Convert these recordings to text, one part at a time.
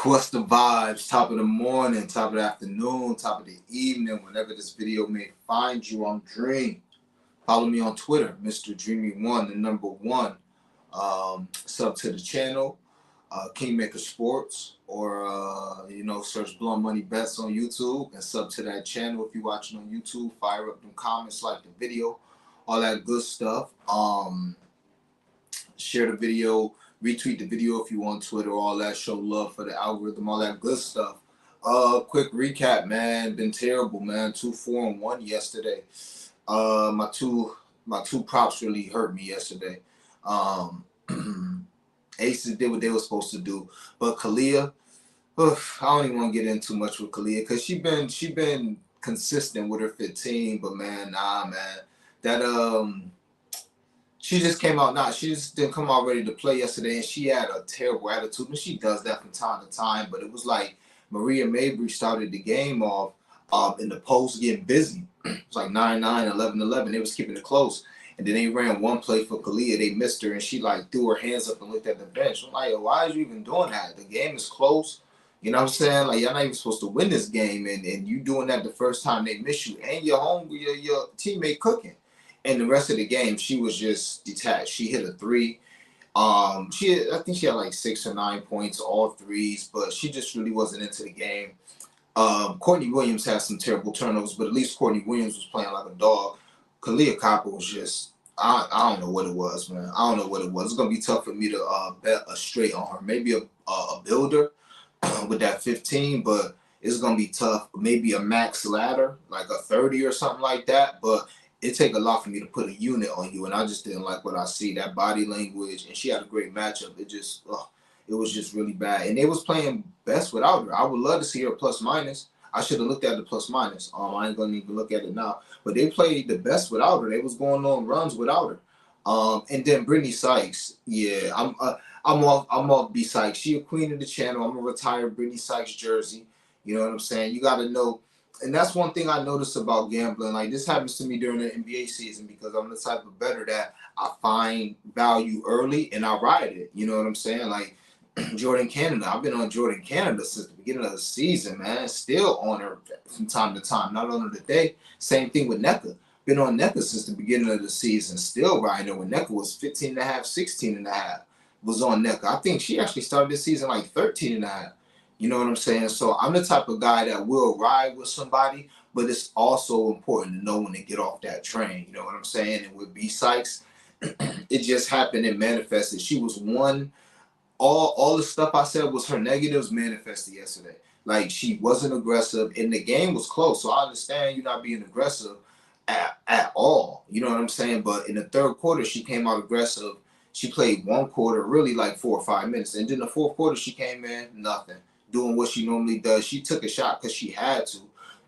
What's the vibes? Top of the morning, top of the afternoon, top of the evening, whenever this video may find you. I'm Dream. Follow me on Twitter, Mr. Dreamy1, the number one. Sub to the channel, Kingmaker Sports, or search Blow Money Bets on YouTube and sub to that channel if you're watching on YouTube. Fire up them comments, like the video, all that good stuff. Share the video, retweet the video if you want Twitter, all that. Show love for the algorithm, all that good stuff. Quick recap, man. Been terrible, man. 2-4-1 yesterday. My two props really hurt me yesterday. Aces did what they were supposed to do, but Kalia, I don't even want to get in too much with Kalia because she been consistent with her 15, but man, that she just came out. She just didn't come out ready to play yesterday, and she had a terrible attitude. And she does that from time to time. But it was like Maria Mabry started the game off in the post getting busy. It was like 9-9, 11-11. They was keeping it close. And then they ran one play for Kalia. They missed her, and she like threw her hands up and looked at the bench. I'm like, yo, why are you even doing that? The game is close. You know what I'm saying? Like, y'all not even supposed to win this game, and you doing that the first time they miss you, and your teammate cooking. And the rest of the game, she was just detached. She hit a three. I think she had like 6 or 9 points, all threes, but she just really wasn't into the game. Courtney Williams had some terrible turnovers, but at least Courtney Williams was playing like a dog. Kalia Copper was just, I don't know what it was, man. I don't know what it was. It's going to be tough for me to bet a straight on her. Maybe a builder with that 15, but it's going to be tough. Maybe a max ladder, like a 30 or something like that, but it take a lot for me to put a unit on you, and I just didn't like what I see. That body language, and she had a great matchup. It was just really bad. And they was playing best without her. I would love to see her plus minus. I should have looked at the plus minus. I ain't gonna even look at it now. But they played the best without her. They was going on runs without her. And then Brittany Sykes, yeah, I'm off B Sykes. She a queen of the channel. I'm gonna retire Brittany Sykes jersey. You know what I'm saying? You gotta know. And that's one thing I noticed about gambling. Like, this happens to me during the NBA season because I'm the type of bettor that I find value early and I ride it. You know what I'm saying? Like, Jordan Canada. I've been on Jordan Canada since the beginning of the season, man. Still on her from time to time. Not on her today. Same thing with NECA. Been on NECA since the beginning of the season. Still riding her when NECA was 15.5, 16.5. Was on NECA. I think she actually started this season like 13.5. You know what I'm saying? So I'm the type of guy that will ride with somebody, but it's also important to know when to get off that train. You know what I'm saying? And with B Sykes, it just happened and manifested. She was one. All the stuff I said was her negatives manifested yesterday. Like, she wasn't aggressive, and the game was close. So I understand you not being aggressive at all. You know what I'm saying? But in the third quarter, she came out aggressive. She played one quarter, really like 4 or 5 minutes. And then the fourth quarter, she came in, nothing. Doing what she normally does. She took a shot because she had to.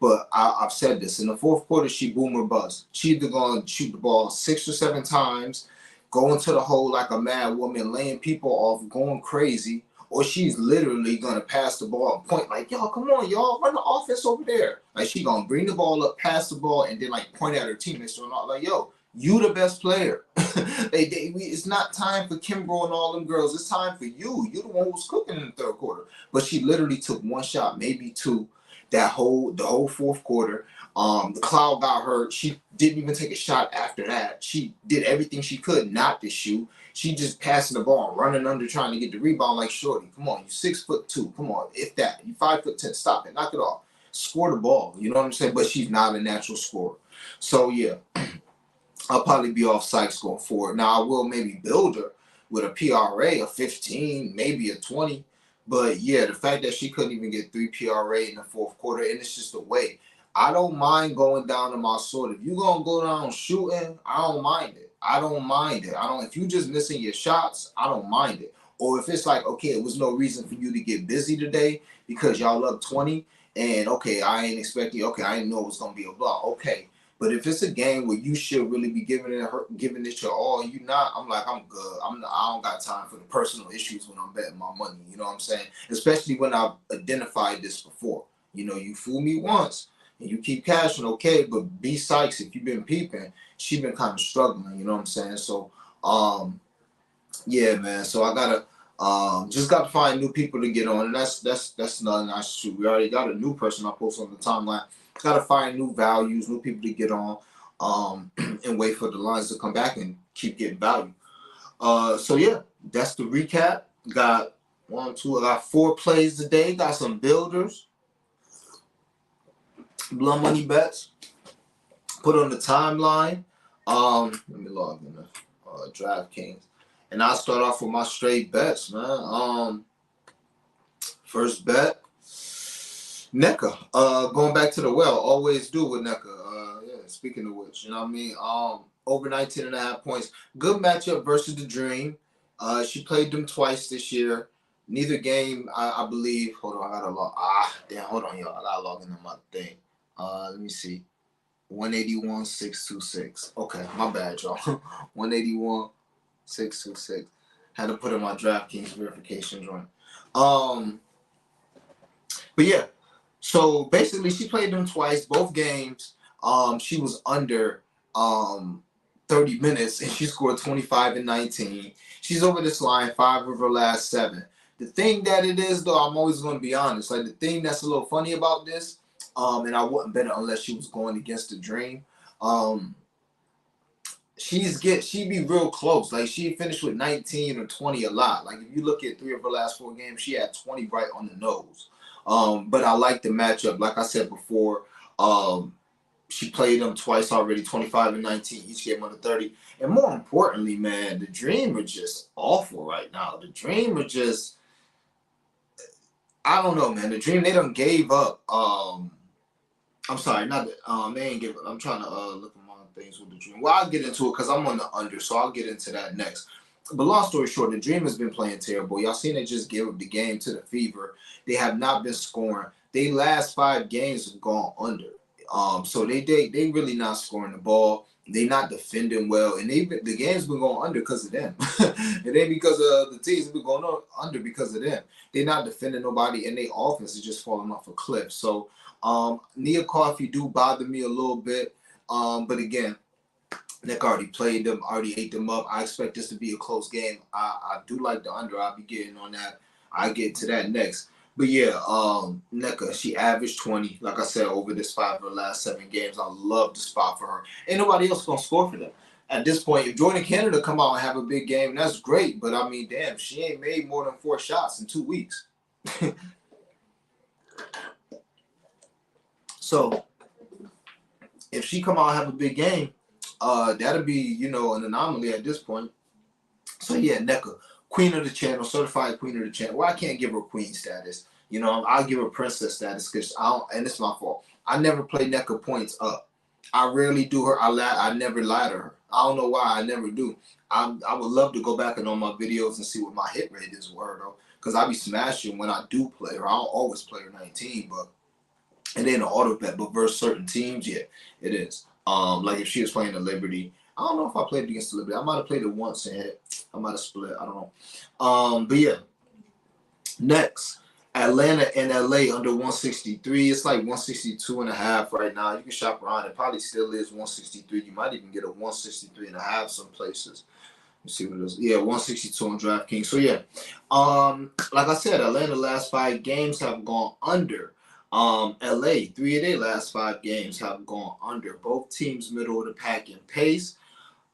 But I've said this. In the fourth quarter, she boom or bust. She either going to shoot the ball 6 or 7 times, go into the hole like a mad woman, laying people off, going crazy, or she's literally going to pass the ball and point like, y'all, come on, y'all, run the offense over there. Like, she going to bring the ball up, pass the ball, and then, like, point at her teammates. So not like, yo, you the best player. It's not time for Kimbrough and all them girls. It's time for you. You the one who was cooking in the third quarter. But she literally took one shot, maybe two, the whole fourth quarter. The Cloud got hurt. She didn't even take a shot after that. She did everything she could not to shoot. She just passing the ball, running under, trying to get the rebound like shorty. Come on, you 6'2". Come on, if that. You 5'10". Stop it. Knock it off. Score the ball. You know what I'm saying? But she's not a natural scorer. So yeah. I'll probably be off Sykes going forward. Now, I will maybe build her with a PRA of 15, maybe a 20. But, yeah, the fact that she couldn't even get 3 PRA in the fourth quarter, and it's just a way. I don't mind going down to my sword. If you're going to go down shooting, I don't mind it. If you just missing your shots, I don't mind it. Or if it's like, okay, it was no reason for you to get busy today because y'all up 20, and, okay, I ain't expecting, okay, I didn't know it was going to be a block. Okay. But if it's a game where you should really be giving it your all, and you not, I'm like, I'm good. I don't got time for the personal issues when I'm betting my money. You know what I'm saying? Especially when I've identified this before. You know, you fool me once and you keep cashing, okay. But B Sykes, if you've been peeping, she been kind of struggling. You know what I'm saying? So, yeah, man. So I Just got to find new people to get on, and that's not nice too. We already got a new person I post on the timeline. Got to find new values, new people to get on, and wait for the lines to come back and keep getting value. So yeah, that's the recap. Got I got 4 plays today. Got some builders, blood money bets. Put on the timeline. Let me log in the DraftKings, and I'll start off with my straight bets, man. First bet, NECA. Going back to the well, always do with NECA. Yeah, speaking of which, you know what I mean? Over 19.5 points. Good matchup versus the Dream. She played them twice this year. Neither game, I believe. Hold on, I gotta log. Hold on, y'all. I gotta log into my thing. Let me see. 181,626. Okay, my bad, y'all. 181,626. Had to put in my DraftKings verification joint. But yeah, so basically she played them twice, both games. She was under 30 minutes and she scored 25 and 19. She's over this line 5 of her last 7. The thing that it is though, I'm always going to be honest. Like the thing that's a little funny about this, and I wouldn't bet it unless she was going against the Dream. She'd be real close. Like she finished with 19 or 20 a lot. Like if you look at 3 of her last 4 games, she had 20 right on the nose. But I like the matchup. Like I said before, she played them twice already, 25 and 19, each game under 30. And more importantly, man, the Dream are just awful right now. The Dream are just, I don't know, man. The Dream, they done gave up. I'm sorry, not that, they ain't give up. I'm trying to look at my things with the Dream. Well, I'll get into it because I'm on the under, so I'll get into that next. But long story short, the Dream has been playing terrible. Y'all seen they just give up the game to the Fever. They have not been scoring. They last 5 games have gone under. So they really not scoring the ball. They not defending well, and the game's been going under because of them. It ain't because of the teams. It's been going under because of them. They're not defending nobody, and their offense is just falling off a cliff. So Nia Coffey do bother me a little bit, but again, Nick already played them, already ate them up. I expect this to be a close game. I do like the under. I'll be getting on that. I'll get to that next. But yeah, NECA, she averaged 20, like I said, over this 5 of her last 7 games. I love the spot for her. Ain't nobody else going to score for them. At this point, if Jordan Canada come out and have a big game, that's great. But, I mean, damn, she ain't made more than 4 shots in 2 weeks. So, if she come out and have a big game, that'll be, an anomaly at this point. So, yeah, NECA. Queen of the channel, certified queen of the channel. Well, I can't give her queen status. I'll give her princess status because and it's my fault. I never play NECA points up. I rarely do her. I never lie to her. I don't know why. I never do. I would love to go back and on my videos and see what my hit rate is with her though, because I be smashing when I do play her. I don't always play her 19, but and then an auto bet, but versus certain teams, yeah, it is. Like if she was playing the Liberty. I don't know if I played against the Liberty. I might have played it once and hit. I might have split. I don't know. But yeah. Next, Atlanta and LA under 163. It's like 162.5 right now. You can shop around. It probably still is 163. You might even get a 163.5 some places. Let's see what it is. Yeah, 162 on DraftKings. So yeah. Like I said, Atlanta last 5 games have gone under. LA, 3 of their last 5 games have gone under. Both teams middle of the pack in pace.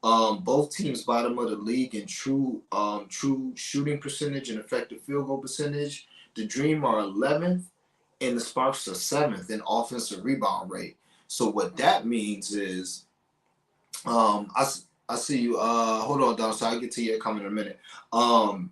Both teams bottom of the league in true shooting percentage and effective field goal percentage. The Dream are 11th and the Sparks are 7th in offensive rebound rate. So what that means is, I see you. Hold on, Don. So I'll get to you coming in a minute. So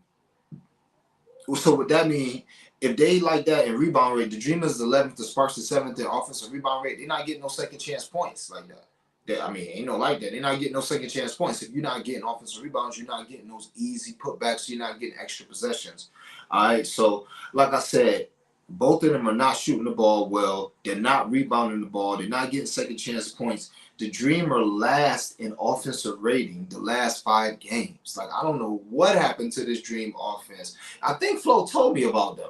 what that means, if they like that in rebound rate, the Dream is 11th, the Sparks are 7th in offensive rebound rate. They're not getting no second chance points like that. Ain't no like that. They're not getting no second chance points. If you're not getting offensive rebounds, you're not getting those easy putbacks. You're not getting extra possessions. All right. So, like I said, both of them are not shooting the ball well. They're not rebounding the ball. They're not getting second chance points. The Dream are last in offensive rating the last 5 games. Like, I don't know what happened to this Dream offense. I think Flo told me about them.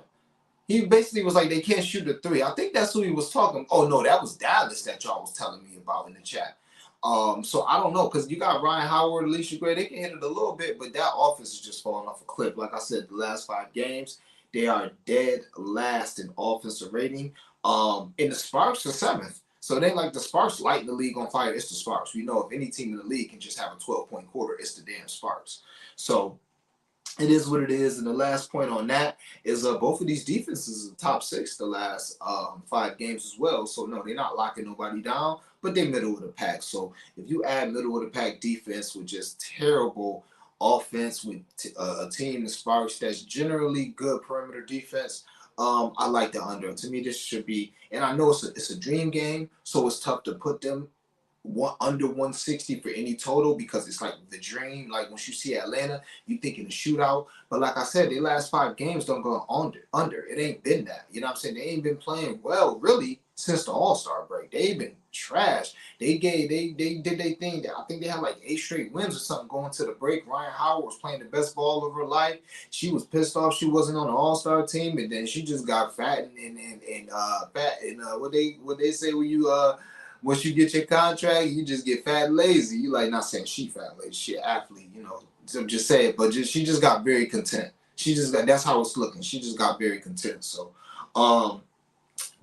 He basically was like, they can't shoot the 3. I think that's who he was talking. Oh, no, that was Dallas that y'all was telling me about in the chat. So I don't know, because you got Ryan Howard, Alicia Gray, they can hit it a little bit, but that offense is just falling off a cliff. Like I said, the last 5 games, they are dead last in offensive rating. And the Sparks are 7th. So it ain't like the Sparks lighting the league on fire. It's the Sparks. We know if any team in the league can just have a 12-point quarter, it's the damn Sparks. So it is what it is. And the last point on that is both of these defenses are top 6 the last 5 games as well. So no, they're not locking nobody down, but they're middle of the pack. So if you add middle of the pack defense with just terrible offense with a team, the Sparks, that's generally good perimeter defense, I like the under. To me, this should be, and I know it's a dream game, so it's tough to put them under 160 for any total, because it's like the dream. Like once you see Atlanta, you thinking a shootout. But like I said, the last 5 games don't go under. It ain't been that. You know what I'm saying? They ain't been playing well really since the All-Star break. They've been trash. They did their thing. I think they had like 8 straight wins or something going to the break. Ryan Howard was playing the best ball of her life. She was pissed off she wasn't on the All-Star team, and then she just got fat and fat and what they say when you once you get your contract, you just get fat and lazy. You like, not saying she fat and lazy, she an athlete, you know. So just say it, but she just got very content. That's how it's looking. She just got very content. So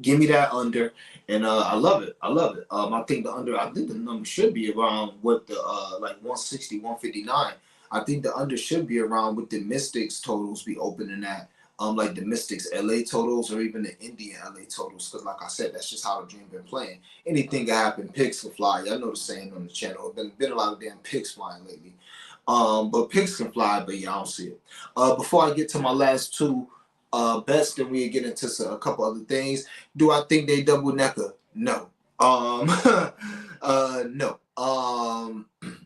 give me that under, and I love it. I think the number should be around what the like 160, 159. I think the under should be around what the Mystics totals be opening at. Like the Mystics LA totals or even the Indian LA totals, because like I said, that's just how the Dream been playing. Anything can happen, picks can fly. Y'all know the saying on the channel. Been a lot of damn picks flying lately. But picks can fly, but yeah, I don't see it. Before I get to my last 2 bets, then we get into a couple other things. Do I think they double necker? No. No.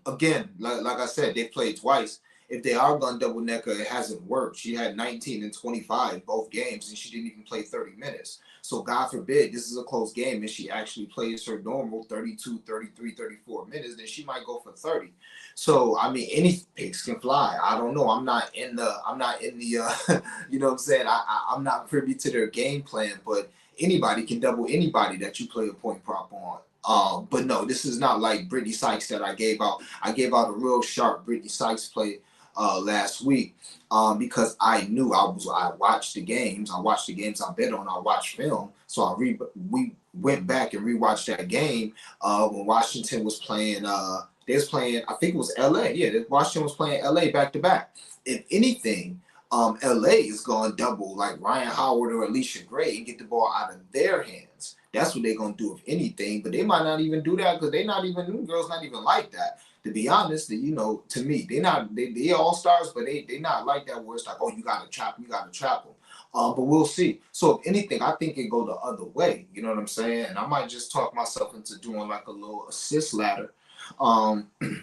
Again, like I said, they played twice. If they are going double necker, it hasn't worked. She had 19 and 25 both games, and she didn't even play 30 minutes. So God forbid this is a close game and she actually plays her normal 32, 33, 34 minutes, then she might go for 30. So I mean, any picks can fly. I don't know. I'm not in the you know what I'm saying? I'm not privy to their game plan, but anybody can double anybody that you play a point prop on. But no, this is not like Brittany Sykes that I gave out. I gave out a real sharp Brittany Sykes play last week because I knew I watched the games. I bet on. I watched film. So we went back and rewatched that game when Washington was playing. They was playing. I think it was L.A. Yeah, Washington was playing L.A. back to back. If anything, L.A. is going to double like Ryan Howard or Alicia Gray and get the ball out of their hands. That's what they're going to do if anything. But they might not even do that because them girls not even like that. To be honest, to me, they all stars, but they not like that where it's like, oh, you gotta trap them. But we'll see. So if anything, I think it go the other way. You know what I'm saying? And I might just talk myself into doing like a little assist ladder.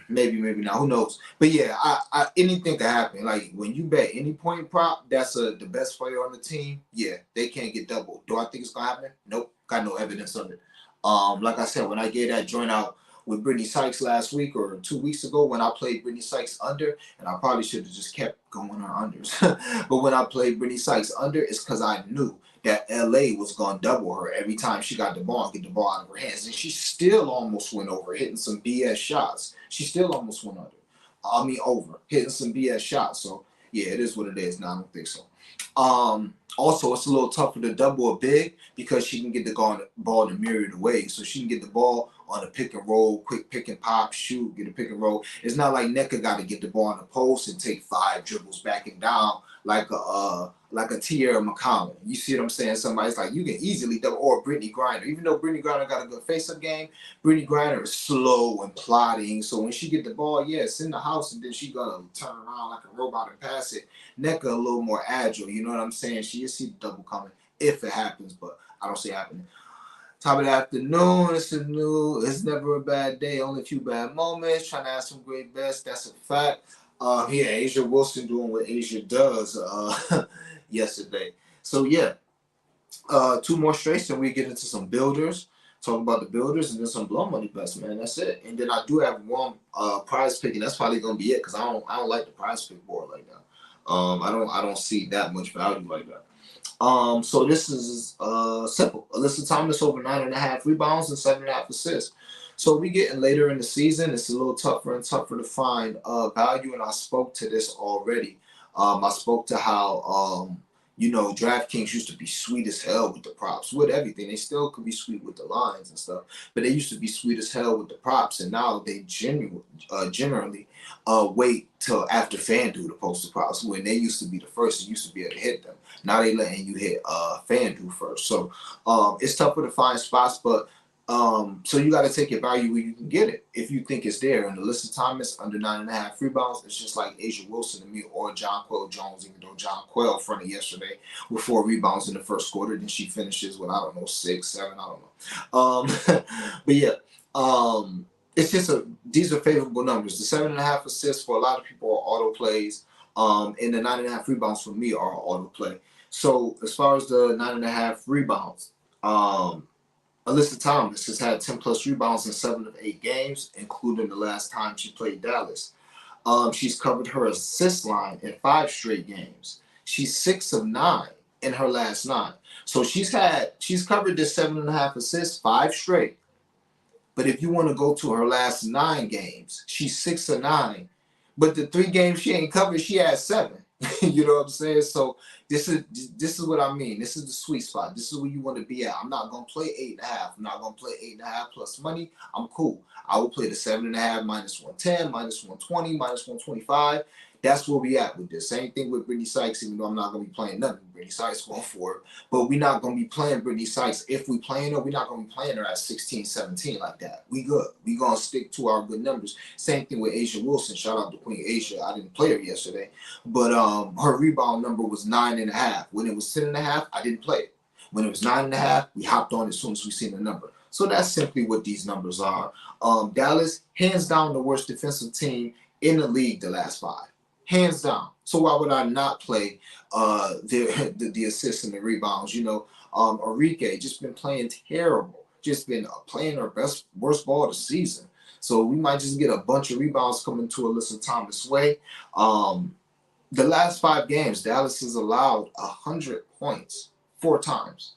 Maybe not. Who knows? But yeah, I anything can happen. Like when you bet any point prop, that's the best player on the team. Yeah, they can't get doubled. Do I think it's gonna happen? Nope. Got no evidence of it. Like I said, when I gave that joint out with Brittany Sykes last week or 2 weeks ago when I played Brittany Sykes under, and I probably should have just kept going on unders. But when I played Brittany Sykes under, it's because I knew that LA was going to double her every time she got the ball and get the ball out of her hands. And she still almost went over, hitting some BS shots. She still almost went over, hitting some BS shots. So, yeah, it is what it is. No, I don't think so. Also, it's a little tougher to double a big because she can get the ball in a myriad of ways. So she can get the ball on a pick and roll, quick pick and pop, shoot, get a pick and roll. It's not like Nneka got to get the ball on the post and take 5 dribbles back and down like a Tierra McCollum. You see what I'm saying? Somebody's like, you can easily double, or Brittany Griner. Even though Brittany Griner got a good face-up game, Brittany Griner is slow and plodding. So when she get the ball, yeah, it's in the house, and then she gonna turn around like a robot and pass it. Nneka a little more agile. You know what I'm saying? You see the double coming if it happens, but I don't see it happening. Top of the afternoon. It's never a bad day. Only a few bad moments. Trying to have some great bets. That's a fact. Yeah, Asia Wilson doing what Asia does yesterday. So yeah, 2 more straights, and we get into some builders. Talk about the builders and then some blow money bets, man. That's it. And then I do have one prize pick, and that's probably gonna be it because I don't like the prize pick board like that. I don't see that much value like that. So this is simple. Alyssa Thomas over 9.5 rebounds and 7.5 assists. So we getting later in the season. It's a little tougher and tougher to find value, and I spoke to this already. I spoke to how DraftKings used to be sweet as hell with the props, with everything. They still could be sweet with the lines and stuff, but they used to be sweet as hell with the props, and now they generally wait till after FanDuel to post the props. When they used to be the first, you used to be able to hit them. Now they letting you hit FanDuel first. So it's tougher to find spots, but so you got to take your value where you can get it. If you think it's there, and Alyssa Thomas under 9.5 rebounds, it's just like Asia Wilson to me, or Jonquel Jones, even though Jonquel fronted yesterday with 4 rebounds in the first quarter. Then she finishes with, I don't know, 6, 7, I don't know. But yeah, it's just these are favorable numbers. The 7.5 assists for a lot of people are auto plays, and the 9.5 rebounds for me are auto play. So as far as the 9.5 rebounds, Alyssa Thomas has had 10 plus rebounds in 7 of 8 games, including the last time she played Dallas. She's covered her assist line in 5 straight games. She's 6 of 9 in her last 9. So she's covered this 7.5 assists 5 straight. But if you want to go to her last 9 games, she's 6 of 9. But the 3 games she ain't covered, she had 7. You know what I'm saying? So this is what I mean. This is the sweet spot. This is where you want to be at. I'm not gonna play 8.5. I'm not gonna play 8.5 plus money. I'm cool. I will play the 7.5 minus 110, minus 120, minus 125. That's where we at with this. Same thing with Brittany Sykes, even though I'm not gonna be playing nothing. Brittany Sykes going for it. But we're not gonna be playing Brittany Sykes. If we playing her, we're not gonna be playing her at 16, 17 like that. We good. We gonna stick to our good numbers. Same thing with Asia Wilson. Shout out to Queen Asia. I didn't play her yesterday. But her rebound number was 9.5. When it was 10.5, I didn't play it. When it was 9.5, we hopped on as soon as we seen the number. So that's simply what these numbers are. Dallas, hands down, the worst defensive team in the league the last 5. Hands down. So why would I not play the assists and the rebounds? Enrique just been playing terrible. Just been playing her worst ball of the season. So we might just get a bunch of rebounds coming to Alyssa Thomas' way. The last 5 games, Dallas has allowed 100 points 4 times.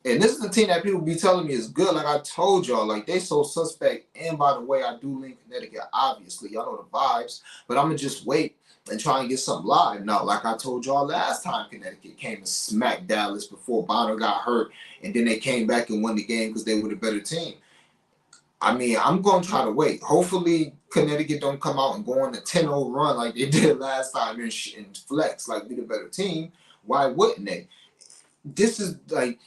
And this is the team that people be telling me is good. Like I told y'all, like they so suspect. And by the way, I do lean Connecticut, obviously. Y'all know the vibes. But I'm going to just wait and try and get something live. Now, like I told y'all last time, Connecticut came and smacked Dallas before Bonner got hurt. And then they came back and won the game because they were the better team. I mean, I'm going to try to wait. Hopefully, Connecticut don't come out and go on a 10-0 run like they did last time and flex like be the better team. Why wouldn't they? This is like...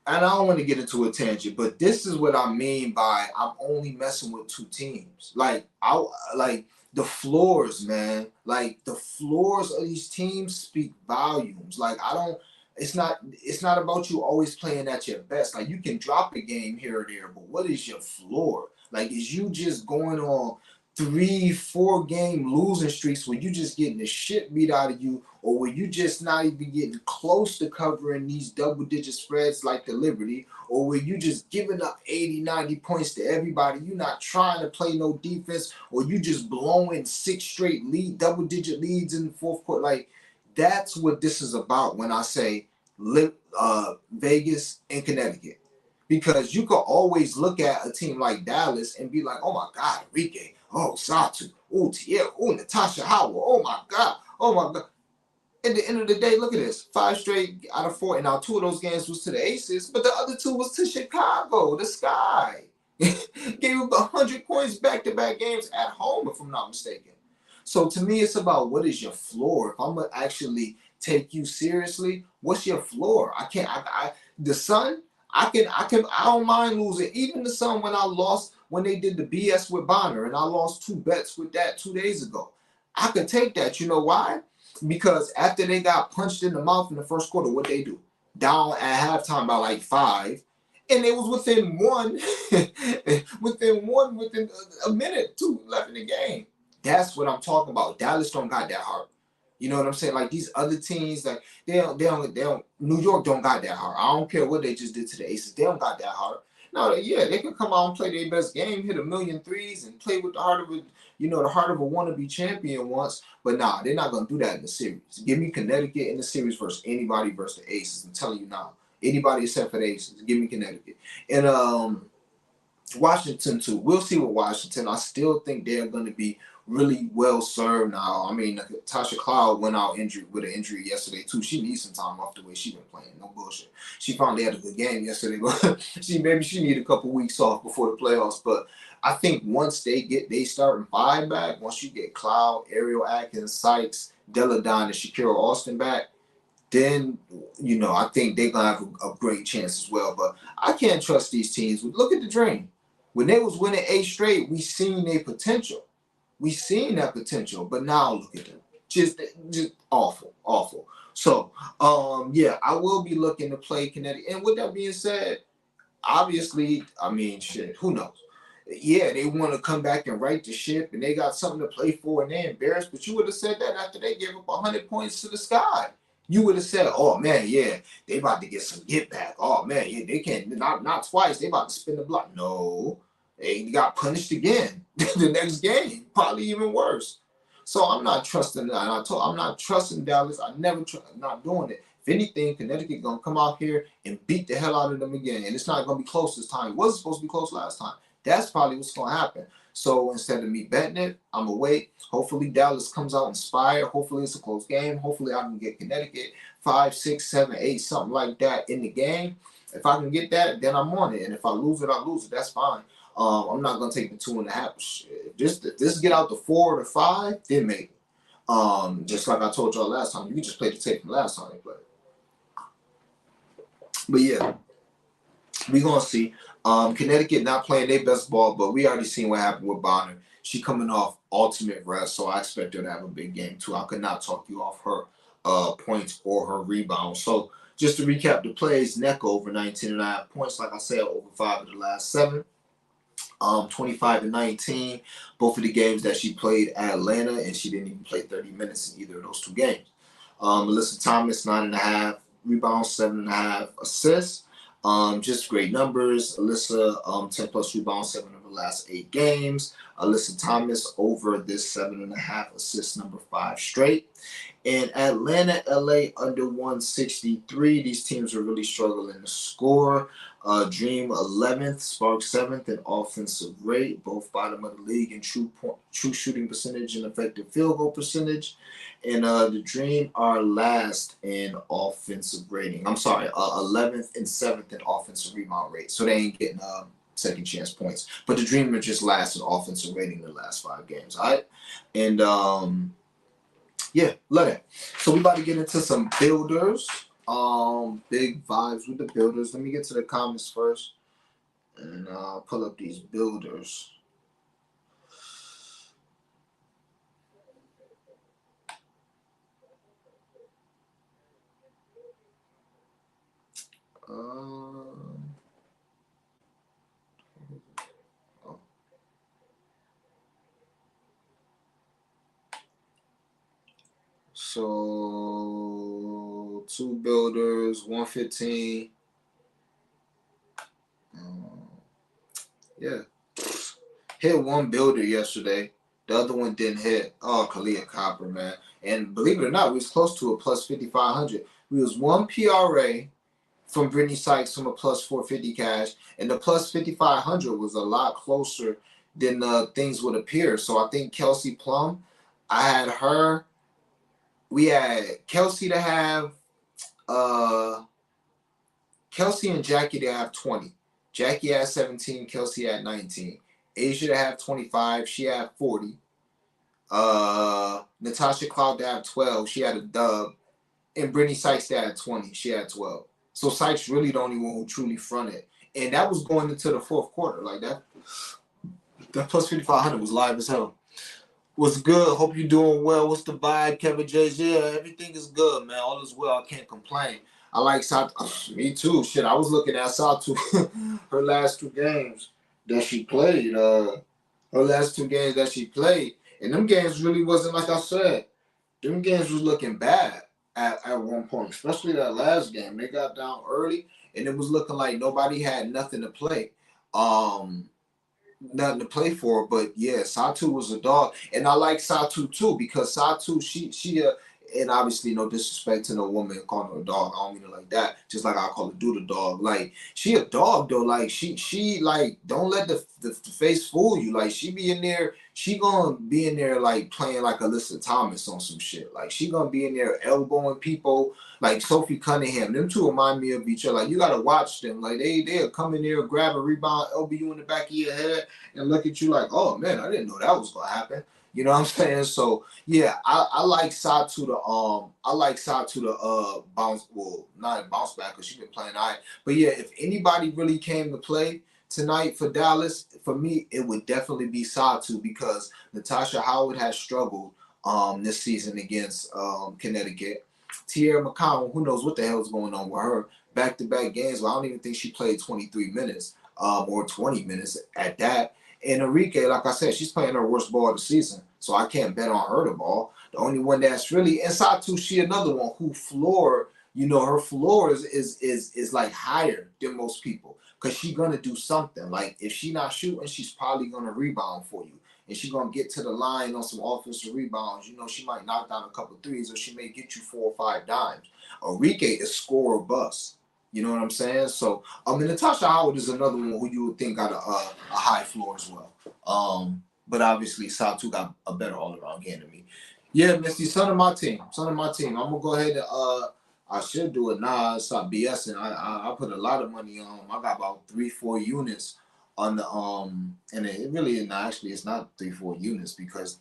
And I don't want to get into a tangent, but this is what I mean by I'm only messing with 2 teams. Like the floors, man. Like the floors of these teams speak volumes. Like it's not about you always playing at your best. Like you can drop a game here or there, but what is your floor? Like is you just going on 3-4 game losing streaks where you just getting the shit beat out of you, or where you just not even getting close to covering these double-digit spreads like the Liberty, or where you just giving up 80, 90 points to everybody. You're not trying to play no defense, or you just blowing 6 straight double-digit leads in the fourth quarter. Like, that's what this is about when I say Vegas and Connecticut. Because you could always look at a team like Dallas and be like, oh my God, Enrique, oh, Satu, oh, Tierra, oh, Natasha Howard, oh my God. At the end of the day, look at this. 5 straight out of 4. And now 2 of those games was to the Aces, but the other 2 was to Chicago, the Sky. Gave up 100 points back-to-back games at home, if I'm not mistaken. So to me, it's about what is your floor. If I'm going to actually take you seriously, what's your floor? The Sun, I don't mind losing. Even the Sun, when they did the BS with Bonner, and I lost 2 bets with that 2 days ago. I could take that. You know why? Because after they got punched in the mouth in the first quarter, what they do? Down at halftime by like 5. And it was within within a minute, 2 left in the game. That's what I'm talking about. Dallas don't got that heart. You know what I'm saying? Like these other teams, like they don't. New York don't got that heart. I don't care what they just did to the Aces. They don't got that heart. No, yeah, they can come out and play their best game, hit 1,000,000 threes, and play with the heart of a wannabe champion once. But nah, they're not gonna do that in the series. Give me Connecticut in the series versus anybody versus the Aces. I'm telling you now, anybody except for the Aces. Give me Connecticut. And Washington too. We'll see with Washington. I still think they're going to be really well served now. I mean, Tasha Cloud went out injured with an injury yesterday too. She needs some time off the way she's been playing. No bullshit. She finally had a good game yesterday, but she need a couple weeks off before the playoffs. But I think once they starting five back, once you get Cloud, Ariel Atkins, Sykes, Deladon, and Shakira Austin back, then I think they're gonna have a great chance as well. But I can't trust these teams. Look at the Dream. When they was winning 8 straight, we seen their potential. We seen that potential, but now look at them. Just awful, awful. So, yeah, I will be looking to play Connecticut. And with that being said, obviously, I mean, shit, who knows? Yeah, they want to come back and right the ship, and they got something to play for, and they're embarrassed. But you would have said that after they gave up 100 points to the Sky. You would have said, "Oh man, yeah, they about to get some get back. Oh man, yeah, they can't not twice. They about to spin the block." No, they got punished again the next game, probably even worse. So I'm not trusting that. I'm not trusting Dallas. I never not doing it. If anything, Connecticut gonna come out here and beat the hell out of them again, and it's not gonna be close this time. It wasn't supposed to be close last time. That's probably what's gonna happen. So instead of me betting it, I'm gonna wait. Hopefully Dallas comes out inspired. Hopefully it's a close game. Hopefully I can get Connecticut 5, 6, 7, 8, something like that in the game. If I can get that, then I'm on it. And if I lose it, I lose it. That's fine. I'm not gonna take the 2.5. If this get out to 4 or 5, then maybe. Just like I told y'all last time, you can just play the tape from last time they played. But yeah, we gonna see. Connecticut not playing their best ball, but we already seen what happened with Bonner. She coming off ultimate rest, so I expect her to have a big game too. I could not talk you off her points or her rebounds. So just to recap the plays, Neck over 19.5 points. Like I said, over 5 of the last 7. 25 and 19, both of the games that she played at Atlanta, and she didn't even play 30 minutes in either of those 2 games. Alyssa Thomas, 9.5 rebounds, 7.5 assists. Just great numbers. Alyssa, 10 plus rebounds, 7 of the last 8 games. Alyssa Thomas over this 7.5 assists, number 5 straight. And Atlanta, LA under 163. These teams are really struggling to score. Dream 11th, Spark 7th in offensive rate, both bottom of the league in true shooting percentage and effective field goal percentage. And the Dream are last in offensive rating. I'm sorry, 11th and 7th in offensive rebound rate. So they ain't getting second chance points. But the Dream are just last in offensive rating in the last 5 games. All right. And yeah, love it. So we about to get into some builders. Big vibes with the builders. Let me get to the comments first, and pull up these builders. So 2 builders, 115. Yeah. Hit 1 builder yesterday. The other one didn't hit. Oh, Kalia Copper, man. And believe it or not, we was close to a plus 5,500. We was 1 PRA from Brittany Sykes from a plus 450 cash. And the plus 5,500 was a lot closer than things would appear. So I think Kelsey Plum, I had her. We had Kelsey to have Kelsey and Jackie to have 20. Jackie had 17, Kelsey had 19. Asia to have 25, she had 40. Natasha Cloud to have 12, she had a dub. And Brittany Sykes to have 20, she had 12. So Sykes really the only one who truly fronted. And that was going into the 4th quarter. Like that plus 5,500 was live as hell. What's good? Hope you're doing well. What's the vibe, Kevin J? Yeah, everything is good, man. All is well. I can't complain. I like Satu. Me too. Shit, I was looking at Satu her last 2 games that she played. Her last 2 games that she played, and them games really wasn't like I said. Them games was looking bad at one point, especially that last game. They got down early, and it was looking like nobody had nothing to play. Nothing to play for, but yeah, Satu was a dog, and I like Satu too because Satu, she and obviously no disrespect to no woman calling her a dog. I don't mean it like that. Just like I call a dude a dog. Like she a dog though. Like she like don't let the face fool you. Like she be in there. She gonna be in there like playing like Alyssa Thomas on some shit. Like she gonna be in there elbowing people like Sophie Cunningham. Them two remind me of each other. Like you gotta watch them. Like they'll come in there, grab a rebound, elbow you in the back of your head, and look at you like, oh man, I didn't know that was gonna happen. You know what I'm saying? So yeah, I like Satu to bounce, well, not bounce back because she's been playing all right. But yeah, if anybody really came to play tonight for Dallas, for me, it would definitely be Satu because Natasha Howard has struggled this season against Connecticut. Tierra McConnell, who knows what the hell is going on with her? Back-to-back games. Well, I don't even think she played 23 minutes or 20 minutes at that. And Enrique, like I said, she's playing her worst ball of the season, so I can't bet on her the ball. The only one that's really inside too, she another one who floor, her floor is like higher than most people because she's gonna do something. Like if she's not shooting, she's probably gonna rebound for you, and she's gonna get to the line on some offensive rebounds. She might knock down a couple threes, or she may get you 4 or 5 dimes. Enrique is score or bust. You know what I'm saying? So, Natasha Howard is another one who you would think got a high floor as well. But obviously, Satu got a better all-around game than me. Yeah, Misty, son of my team. I'm gonna go ahead and I should do it now. Stop BSing. I put a lot of money on. I got about 3-4 units on the and it really is not actually. It's not 3-4 units because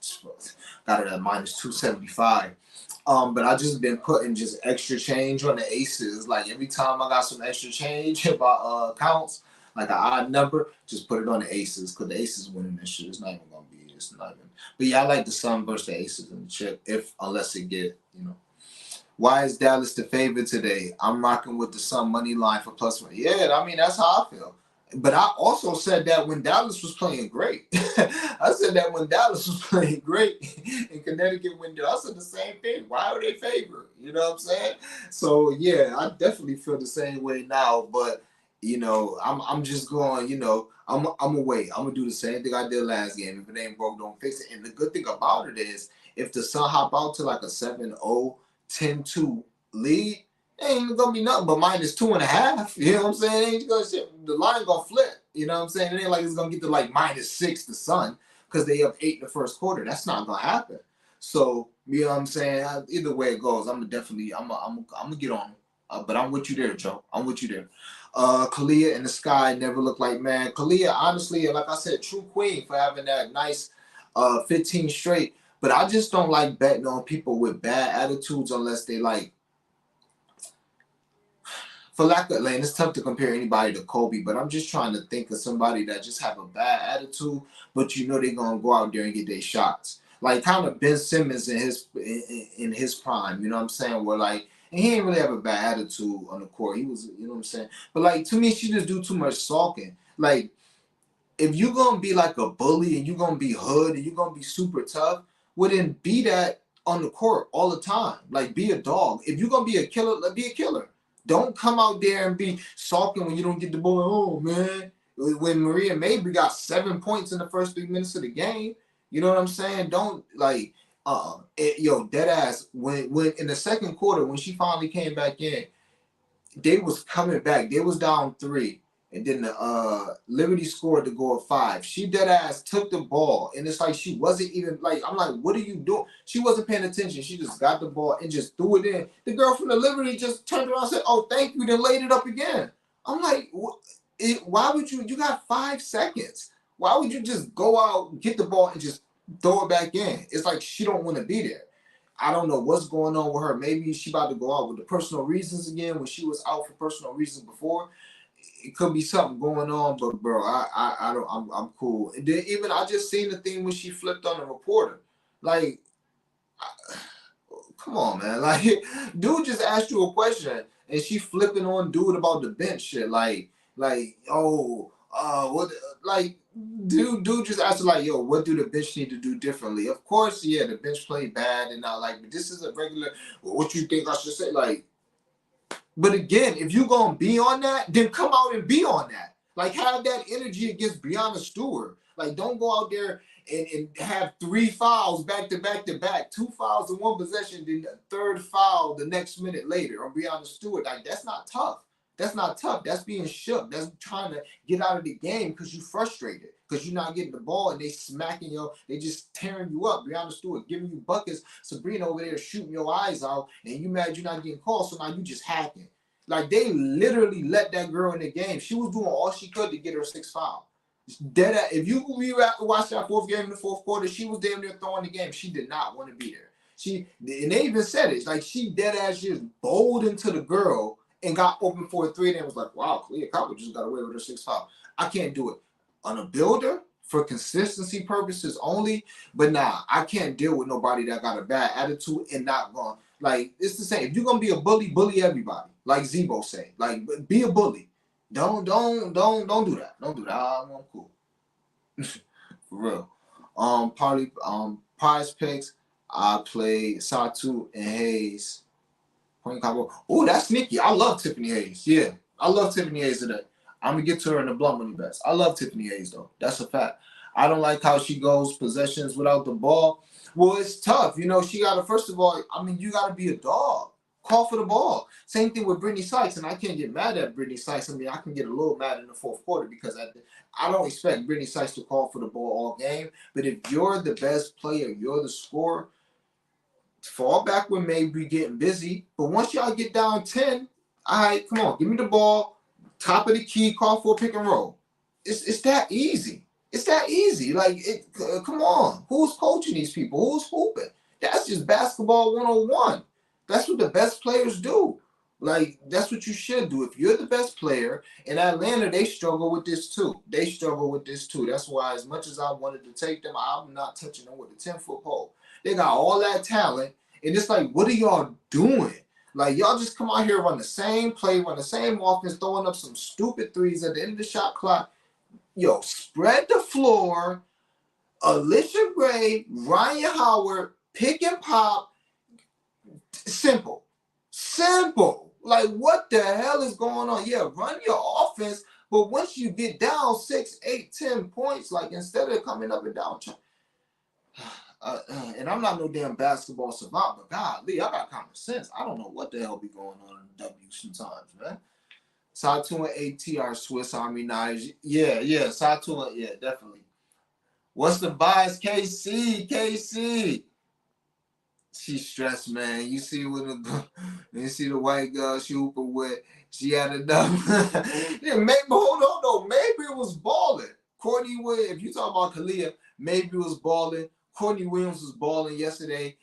got it at minus 275. But I just been putting just extra change on the aces. Like every time I got some extra change about counts, like an odd number, just put it on the aces because the aces winning this shit. It's not even gonna be. It's not even. But yeah, I like the Sun versus the aces in the chip. Unless it get. Why is Dallas the favorite today? I'm rocking with the Sun money line for +1. Yeah, I mean that's how I feel. But I also said that when Dallas was playing great. I said that when Dallas was playing great in Connecticut window. I said the same thing. Why are they favored? You know what I'm saying? So yeah, I definitely feel the same way now. But I'm just going. I'm gonna wait. I'm gonna do the same thing I did last game. If it ain't broke, don't fix it. And the good thing about it is, if the Sun hop out to like a 7-0, 10-2 lead, ain't gonna be nothing but -2.5. You know what I'm saying? Ain't gonna shit. The line gonna flip. You know what I'm saying? It ain't like it's gonna get to like -6 the Sun because they up 8 in the first quarter. That's not gonna happen. So you know what I'm saying? Either way it goes, I'm gonna get on. But I'm with you there, Joe. I'm with you there. Kalia in the sky never looked like man. Kalia, honestly, like I said, true queen for having that nice 15 straight. But I just don't like betting on people with bad attitudes unless they like. For lack of lane, it's tough to compare anybody to Kobe, but I'm just trying to think of somebody that just have a bad attitude, but they're gonna go out there and get their shots. Like kind of Ben Simmons in his prime, you know what I'm saying? Where like, and he didn't really have a bad attitude on the court. He was, you know what I'm saying? But like to me, she just do too much sulking. Like if you're gonna be like a bully and you're gonna be hood and you're gonna be super tough, well then be that on the court all the time. Like be a dog. If you're gonna be a killer, be a killer. Don't come out there and be sulking when you don't get the ball. Oh man, when Maria Mabry got 7 points in the first 3 minutes of the game, you know what I'm saying? Don't like, dead ass. When in the second quarter when she finally came back in, they was coming back. They was down 3. And then the Liberty scored to go at 5. She dead ass took the ball, and it's like she wasn't even like. I'm like, what are you doing? She wasn't paying attention. She just got the ball and just threw it in. The girl from the Liberty just turned around and said, "Oh, thank you," then laid it up again. I'm like, why would you? You got 5 seconds. Why would you just go out, get the ball, and just throw it back in? It's like she don't want to be there. I don't know what's going on with her. Maybe she about to go out with the personal reasons again when she was out for personal reasons before. It could be something going on, but bro, I don't. I'm cool. And then even I just seen the thing when she flipped on the reporter. Like, come on, man. Like, dude just asked you a question and she flipping on dude about the bench shit. Like, what? Like, dude just asked her, like, yo, what do the bench need to do differently? Of course, yeah, the bench played bad and not like, but this is a regular. What you think I should say? Like. But again, if you're going to be on that, then come out and be on that. Like, have that energy against Breanna Stewart. Like, don't go out there and have 3 fouls back to back to back, 2 fouls in one possession, then the third foul the next minute later on Breonna Stewart. Like, that's not tough. That's not tough. That's being shook. That's trying to get out of the game because you're frustrated, because you're not getting the ball and they smacking they just tearing you up. Breonna Stewart giving you buckets. Sabrina over there shooting your eyes out, and you mad you're not getting called, so now you just hacking. Like, they literally let that girl in the game. She was doing all she could to get her 6th foul. Dead. If you watch that 4th game in the 4th quarter, she was damn near throwing the game. She did not want to be there. And they even said it. Like, she dead ass just bowled into the girl and got open for a 3, and it was like, wow, Clea Copper just got away with her 6th foul. I can't do it. On a builder, for consistency purposes only, but nah, I can't deal with nobody that got a bad attitude and not going. Like, it's the same. If you're gonna be a bully, bully everybody. Like Zebo say. Like, be a bully. Don't do that. Don't do that. I'm cool. For real. Prize picks. I play Satu and Hayes. Oh, that's sneaky. I love Tiffany Hayes. Yeah, I love Tiffany Hayes today. I'm going to get to her in the blunt money bets. I love Tiffany Hayes, though. That's a fact. I don't like how she goes possessions without the ball. Well, it's tough. You know, she got to, first of all, I mean, you got to be a dog. Call for the ball. Same thing with Brittany Sykes, and I can't get mad at Brittany Sykes. I mean, I can get a little mad in the 4th quarter because I don't expect Brittany Sykes to call for the ball all game. But if you're the best player, you're the scorer, fall back when maybe getting busy. But once y'all get down 10, all right, come on, give me the ball. Top of the key, call for a pick and roll. It's that easy. It's that easy. Like, come on. Who's coaching these people? Who's hooping? That's just basketball 101. That's what the best players do. Like, that's what you should do. If you're the best player, in Atlanta, they struggle with this too. That's why, as much as I wanted to take them, I'm not touching them with a 10-foot pole. They got all that talent, and it's like, what are y'all doing? Like, y'all just come out here, run the same play, run the same offense, throwing up some stupid threes at the end of the shot clock. Yo, spread the floor. Alicia Gray, Ryan Howard, pick and pop. Simple. Like, what the hell is going on? Yeah, run your offense, but once you get down 6, 8, 10 points, like, instead of coming up and down, and I'm not no damn basketball savant, but golly, I got common sense. I don't know what the hell be going on in the W sometimes, man. Satu and ATR Swiss Army knives. Yeah, Satu, yeah, definitely. What's the bias? KC. She's stressed, man. You see the white girl she hooping with. She had enough. Yeah, maybe, hold on though. Maybe it was balling. Courtney Williams, if you talk about Kalia, maybe it was balling. Courtney Williams was balling yesterday.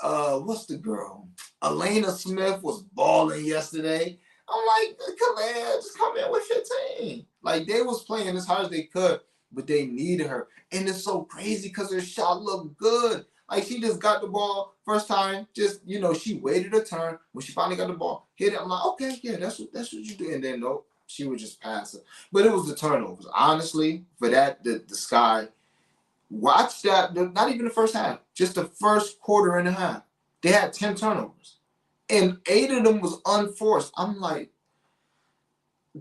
What's the girl? Elena Smith was balling yesterday. I'm like, Kalia, just come in with your team. Like, they was playing as hard as they could, but they needed her. And it's so crazy because her shot looked good. Like, she just got the ball first time, just, you know, she waited her turn. When she finally got the ball, hit it. I'm like, okay, yeah, that's what you do. And then, nope, she was just passing. But it was the turnovers. Honestly, for that, the Sky, watch that, not even the first half, just the first quarter and a half. They had 10 turnovers. And 8 of them was unforced. I'm like,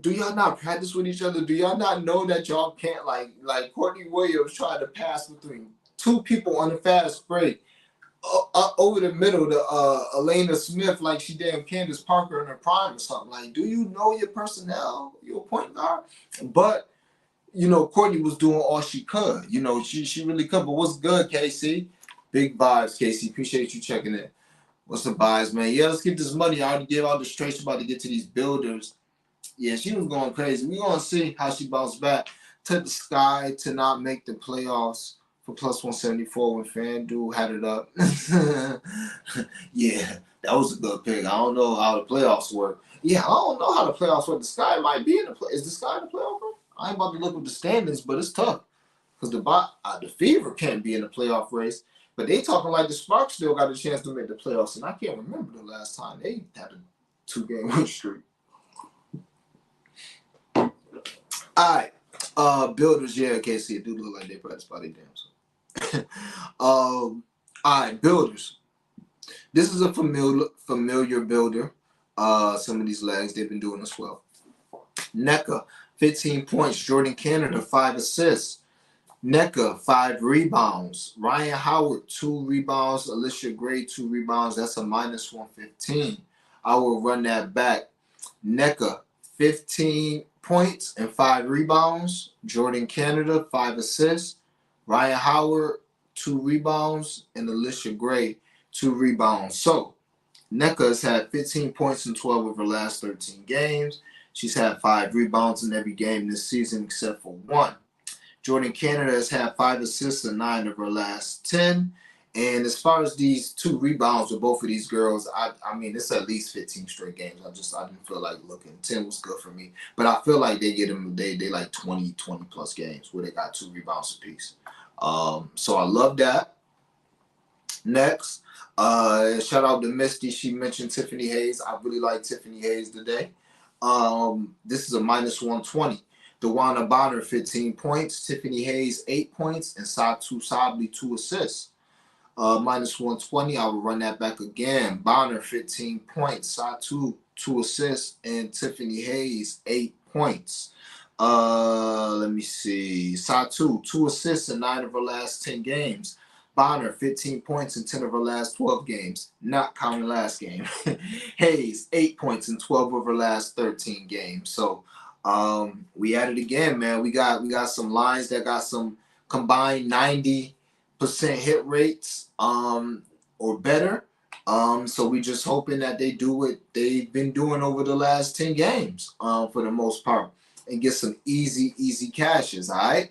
do y'all not practice with each other? Do y'all not know that y'all can't, like Courtney Williams tried to pass between 2 people on the fast break over the middle to Elena Smith like she damn Candace Parker in her prime or something. Like, do you know your personnel, your point guard? But, you know, Courtney was doing all she could. You know, she really could. But what's good, KC? Big vibes, KC. Appreciate you checking in. What's the vibes, man? Yeah, let's get this money. I already gave out the straight. She's about to get to these builders. Yeah, she was going crazy. We're going to see how she bounced back. Took the Sky to not make the playoffs for plus 174 when FanDuel had it up. Yeah, that was a good pick. I don't know how the playoffs work. Yeah, I don't know how the playoffs work. The Sky might be in the play. Is the Sky in the playoff? I ain't about to look at the standings, but it's tough. Because the Fever can't be in the playoff race. But they talking like the Sparks still got a chance to make the playoffs. And I can't remember the last time they had a 2-game win streak. All right. Builders, yeah, KC, it do look like they practice by their damn self. All right, builders. This is a familiar builder. Some of these legs, they've been doing as well. NECA, 15 points. Jordan Canada, 5 assists. NECA, 5 rebounds. Ryan Howard, 2 rebounds. Alicia Gray, 2 rebounds. That's a minus 115. I will run that back. NECA, 15 points and 5 rebounds. Jordan Canada, 5 assists. Ryan Howard, 2 rebounds. And Alicia Gray, 2 rebounds. So, NECA has had 15 points in 12 of her last 13 games. She's had 5 rebounds in every game this season except for 1. Jordan Canada has had 5 assists in 9 of her last 10. And as far as these 2 rebounds with both of these girls, I mean, it's at least 15 straight games. I didn't feel like looking. 10 was good for me. But I feel like they get them, they like 20 plus games where they got 2 rebounds apiece. So I love that. Next, shout out to Misty. She mentioned Tiffany Hayes. I really like Tiffany Hayes today. This is a minus 120. DeWanna Bonner, 15 points. Tiffany Hayes, 8 points. And Satu Sabli, 2 assists. Minus 120. I will run that back again. Bonner, 15 points. Satu, 2 assists. And Tiffany Hayes, 8 points. Let me see. Satu, 2 assists in 9 of her last 10 games. Bonner, 15 points in 10 of her last 12 games, not counting last game. Hayes, 8 points in 12 of her last 13 games. So we at it again, man. We got some lines that got some combined 90% hit rates or better. So we just hoping that they do what they've been doing over the last 10 games for the most part and get some easy cashes, all right?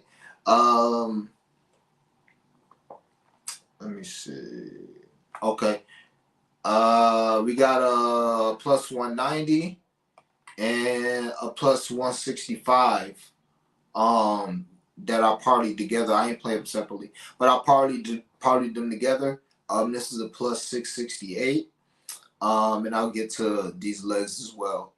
Let me see. Okay. We got a plus 190 and a plus 165 that I partied together. I ain't played them separately, but I partied them together. This is a plus 668. And I'll get to these legs as well.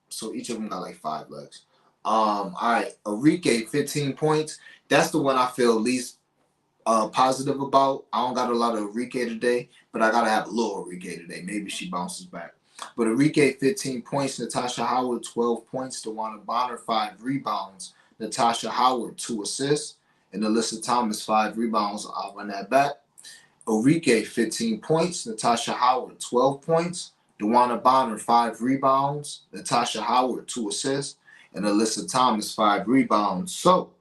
So each of them got like 5 legs. All right. Enrique, 15 points. That's the one I feel least positive about. I don't got a lot of Enrique today, but I gotta have a little Enrique today. Maybe she bounces back. But Enrique, 15 points. Natasha Howard, 12 points. DeWanna Bonner, 5 rebounds. Natasha Howard, 2 assists. And Alyssa Thomas, 5 rebounds. I'll run that back. Enrique, 15 points. Natasha Howard, 12 points. DeWanna Bonner, 5 rebounds. Natasha Howard, 2 assists. And Alyssa Thomas, 5 rebounds. So,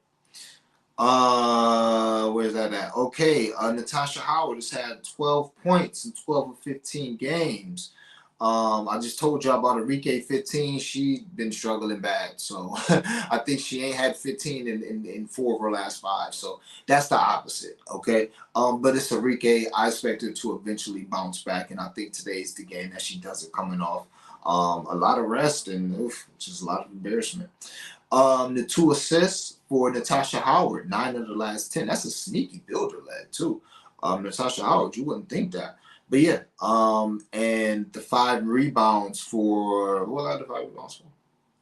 where's that at? Okay, Natasha Howard has had 12 points in 12 of 15 games. I just told y'all about Enrique 15. She's been struggling bad. So I think she ain't had 15 in 4 of her last 5. So that's the opposite. Okay. But it's Enrique. I expect her to eventually bounce back. And I think today's the game that she does it coming off. A lot of rest and just a lot of embarrassment. The 2 assists for Natasha Howard, 9 of the last 10. That's a sneaky builder leg too. Natasha Howard, you wouldn't think that. But yeah, and the 5 rebounds for, what are the 5 rebounds for?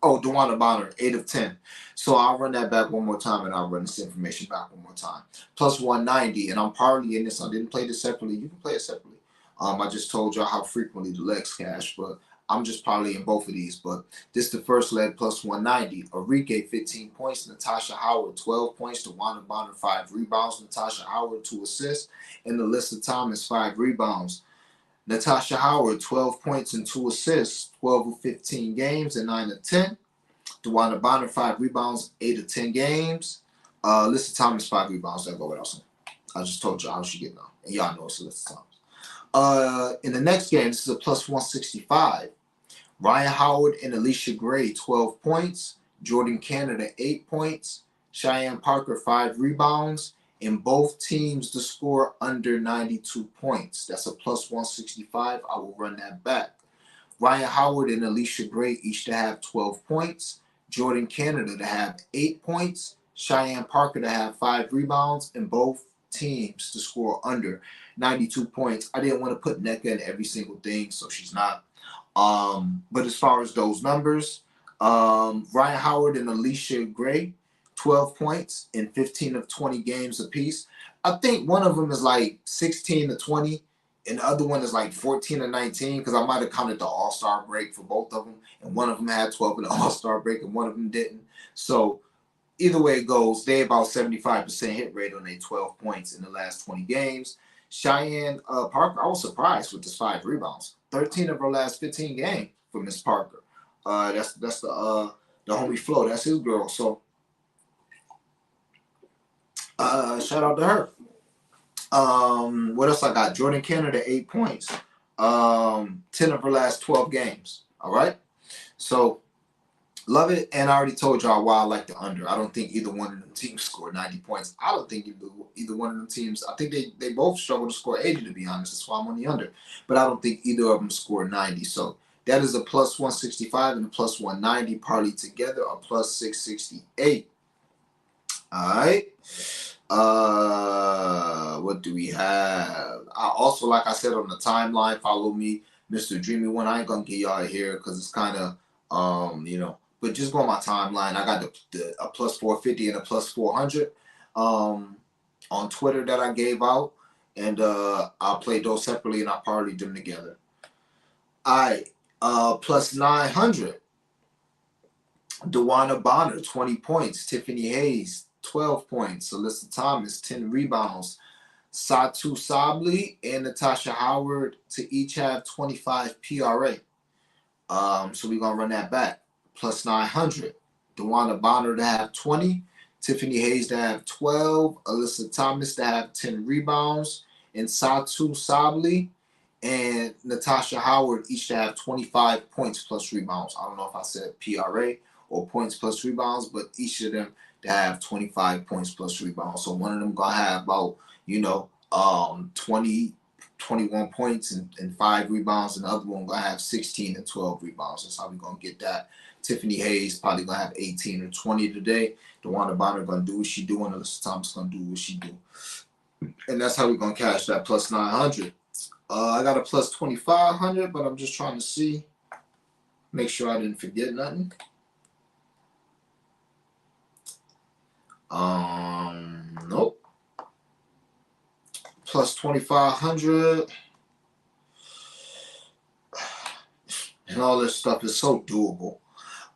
Oh, DeWanna Bonner, 8 of 10. So I'll run that back one more time and I'll run this information back one more time. Plus 190, and I'm partying this. I didn't play this separately. You can play it separately. I just told y'all how frequently the legs cash, but I'm just parlaying both of these. But this is the first leg, plus 190. Enrique, 15 points. Natasha Howard, 12 points. DeWanna Bonner, 5 rebounds. Natasha Howard, 2 assists. And Alyssa Thomas, 5 rebounds. Natasha Howard, 12 points and 2 assists, 12 of 15 games and 9 of 10. DeWanna Bonner, 5 rebounds, 8 of 10 games. Alyssa Thomas, 5 rebounds. That go without saying. I just told y'all how she getting on. And y'all know it's Alyssa Thomas. In the next game, this is a plus 165. Ryan Howard and Alicia Gray, 12 points. Jordan Canada, 8 points. Cheyenne Parker, 5 rebounds. In both teams to score under 92 points. That's a plus 165. I will run that back. Ryan Howard and Alicia Gray each to have 12 points. Jordan Canada to have 8 points. Cheyenne Parker to have 5 rebounds. And both teams to score under 92 points. I didn't want to put NECA in every single thing, so she's not. But as far as those numbers, Ryan Howard and Alicia Gray, 12 points in 15 of 20 games apiece. I think one of them is like 16 to 20, and the other one is like 14 to 19, because I might have counted the All-Star break for both of them, and one of them had 12 in the All-Star break, and one of them didn't. So either way it goes, they about 75% hit rate on their 12 points in the last 20 games. Cheyenne Parker, I was surprised with this 5 rebounds. 13 of her last 15 games for Miss Parker. That's the homie Flo. That's his girl. So shout out to her. What else I got? Jordan Canada 8 points. 10 of her last 12 games. All right. So love it. And I already told y'all why I like the under. I don't think either one of them teams scored 90 points. I don't think either one of them teams, I think they both struggle to score 80, to be honest. That's why I'm on the under. But I don't think either of them scored 90. So that is a plus 165 and a plus 190 party together, a plus 668. All right. What do we have? I also, like I said on the timeline, follow me, Mr. Dreamy One. I ain't gonna get y'all here because it's kind of but just go on my timeline. I got a plus 450 and a plus 400 on Twitter that I gave out, and I'll play those separately and I partied them together. All right, plus 900. Dewana Bonner 20 points. Tiffany Hayes 12 points. Alyssa Thomas 10 rebounds. Satu Sabli and Natasha Howard to each have 25 PRA. So we're gonna run that back. Plus 900. Dewana Bonner to have 20. Tiffany Hayes to have 12. Alyssa Thomas to have 10 rebounds. And Satu Sabli and Natasha Howard each to have 25 points plus rebounds. I don't know if I said PRA or points plus rebounds, but each of them to have 25 points plus rebounds. So one of them gonna have about 20, 21 points and 5 rebounds, and the other one gonna have 16 and 12 rebounds. That's how we're gonna get that. Tiffany Hayes probably gonna have 18 or 20 today. Dewana Bonner gonna do what she do, and Alyssa Thomas gonna do what she do. And that's how we're gonna cash that plus 900. I got a plus 2,500, but I'm just trying to see, make sure I didn't forget nothing. Nope. Plus 2,500. And all this stuff is so doable.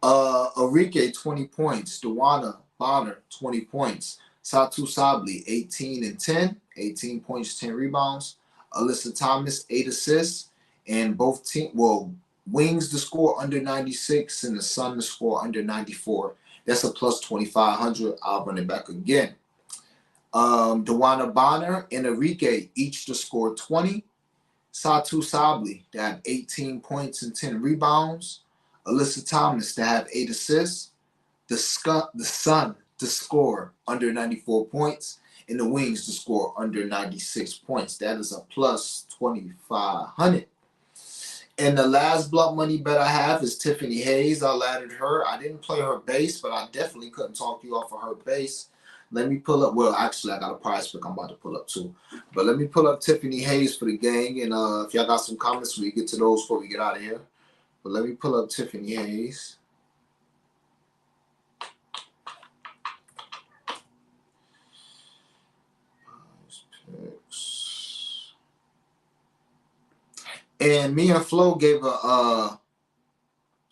Arike, 20 points. Dewana Bonner, 20 points. Satu Sabli, 18 and 10. 18 points, 10 rebounds. Alyssa Thomas, 8 assists. And both teams, Wings to score under 96 and the Sun to score under 94. That's a plus 2,500. I'll run it back again. Dewana Bonner and Arike each to score 20. Satu Sabli to have 18 points and 10 rebounds. Alyssa Thomas to have 8 assists. The Sun to score under 94 points. And the Wings to score under 96 points. That is a plus 2,500. And the last block money bet I have is Tiffany Hayes. I laddered her. I didn't play her base, but I definitely couldn't talk you off of her base. Let me pull up. Well, actually, I got a prize pick I'm about to pull up too. But let me pull up Tiffany Hayes for the gang. And if y'all got some comments, we get to those before we get out of here. But let me pull up Tiffany Hayes. And me and Flo gave a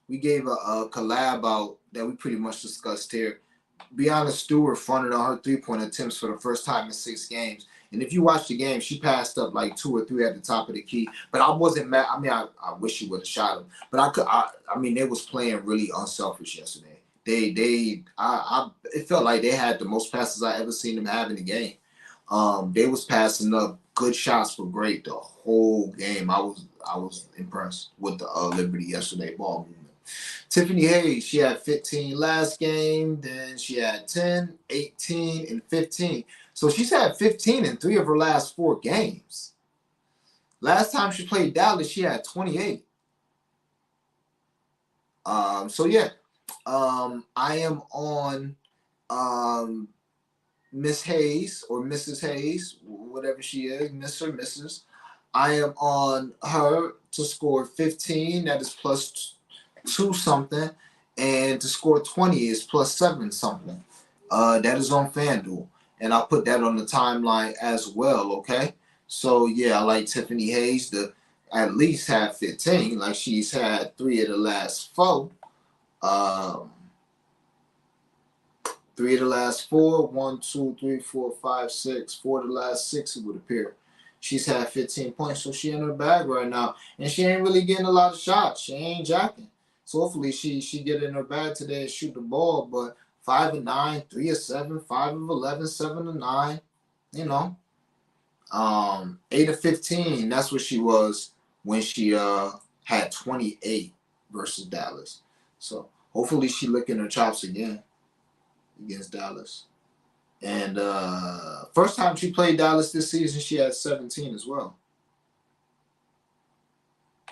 collab out that we pretty much discussed here. Brianna Stewart fronted on her 3-point attempts for the first time in 6 games. And if you watch the game, she passed up like 2 or 3 at the top of the key. But I wasn't mad. I mean, I wish she would have shot them. But I mean, they was playing really unselfish yesterday. It felt like they had the most passes I ever seen them have in the game. They was passing up good shots for great the whole game. I was impressed with the Liberty yesterday ball movement. Tiffany Hayes, she had 15 last game, then she had 10, 18, and 15. So she's had 15 in 3 of her last 4 games. Last time she played Dallas, she had 28. So yeah, I am on Miss Hayes or Mrs. Hayes, whatever she is, Miss or Mrs. I am on her to score 15. That is plus 2 something, and to score 20 is plus 7 something. That is on FanDuel, and I'll put that on the timeline as well. Okay, so yeah, I like Tiffany Hayes to at least have 15, like she's had 3 of the last 4. 3 of the last 4. 1, 2, 3, 4, 5, 6. 4 of the last 6, it would appear. She's had 15 points, so she in her bag right now. And she ain't really getting a lot of shots. She ain't jacking. So hopefully she get in her bag today and shoot the ball. But 5 of 9, 3 of 7, 5 of 11, 7 of 9. You know. 8 of 15. That's what she was when she had 28 versus Dallas. So hopefully she licking her chops again against Dallas. And first time she played Dallas this season, she had 17 as well.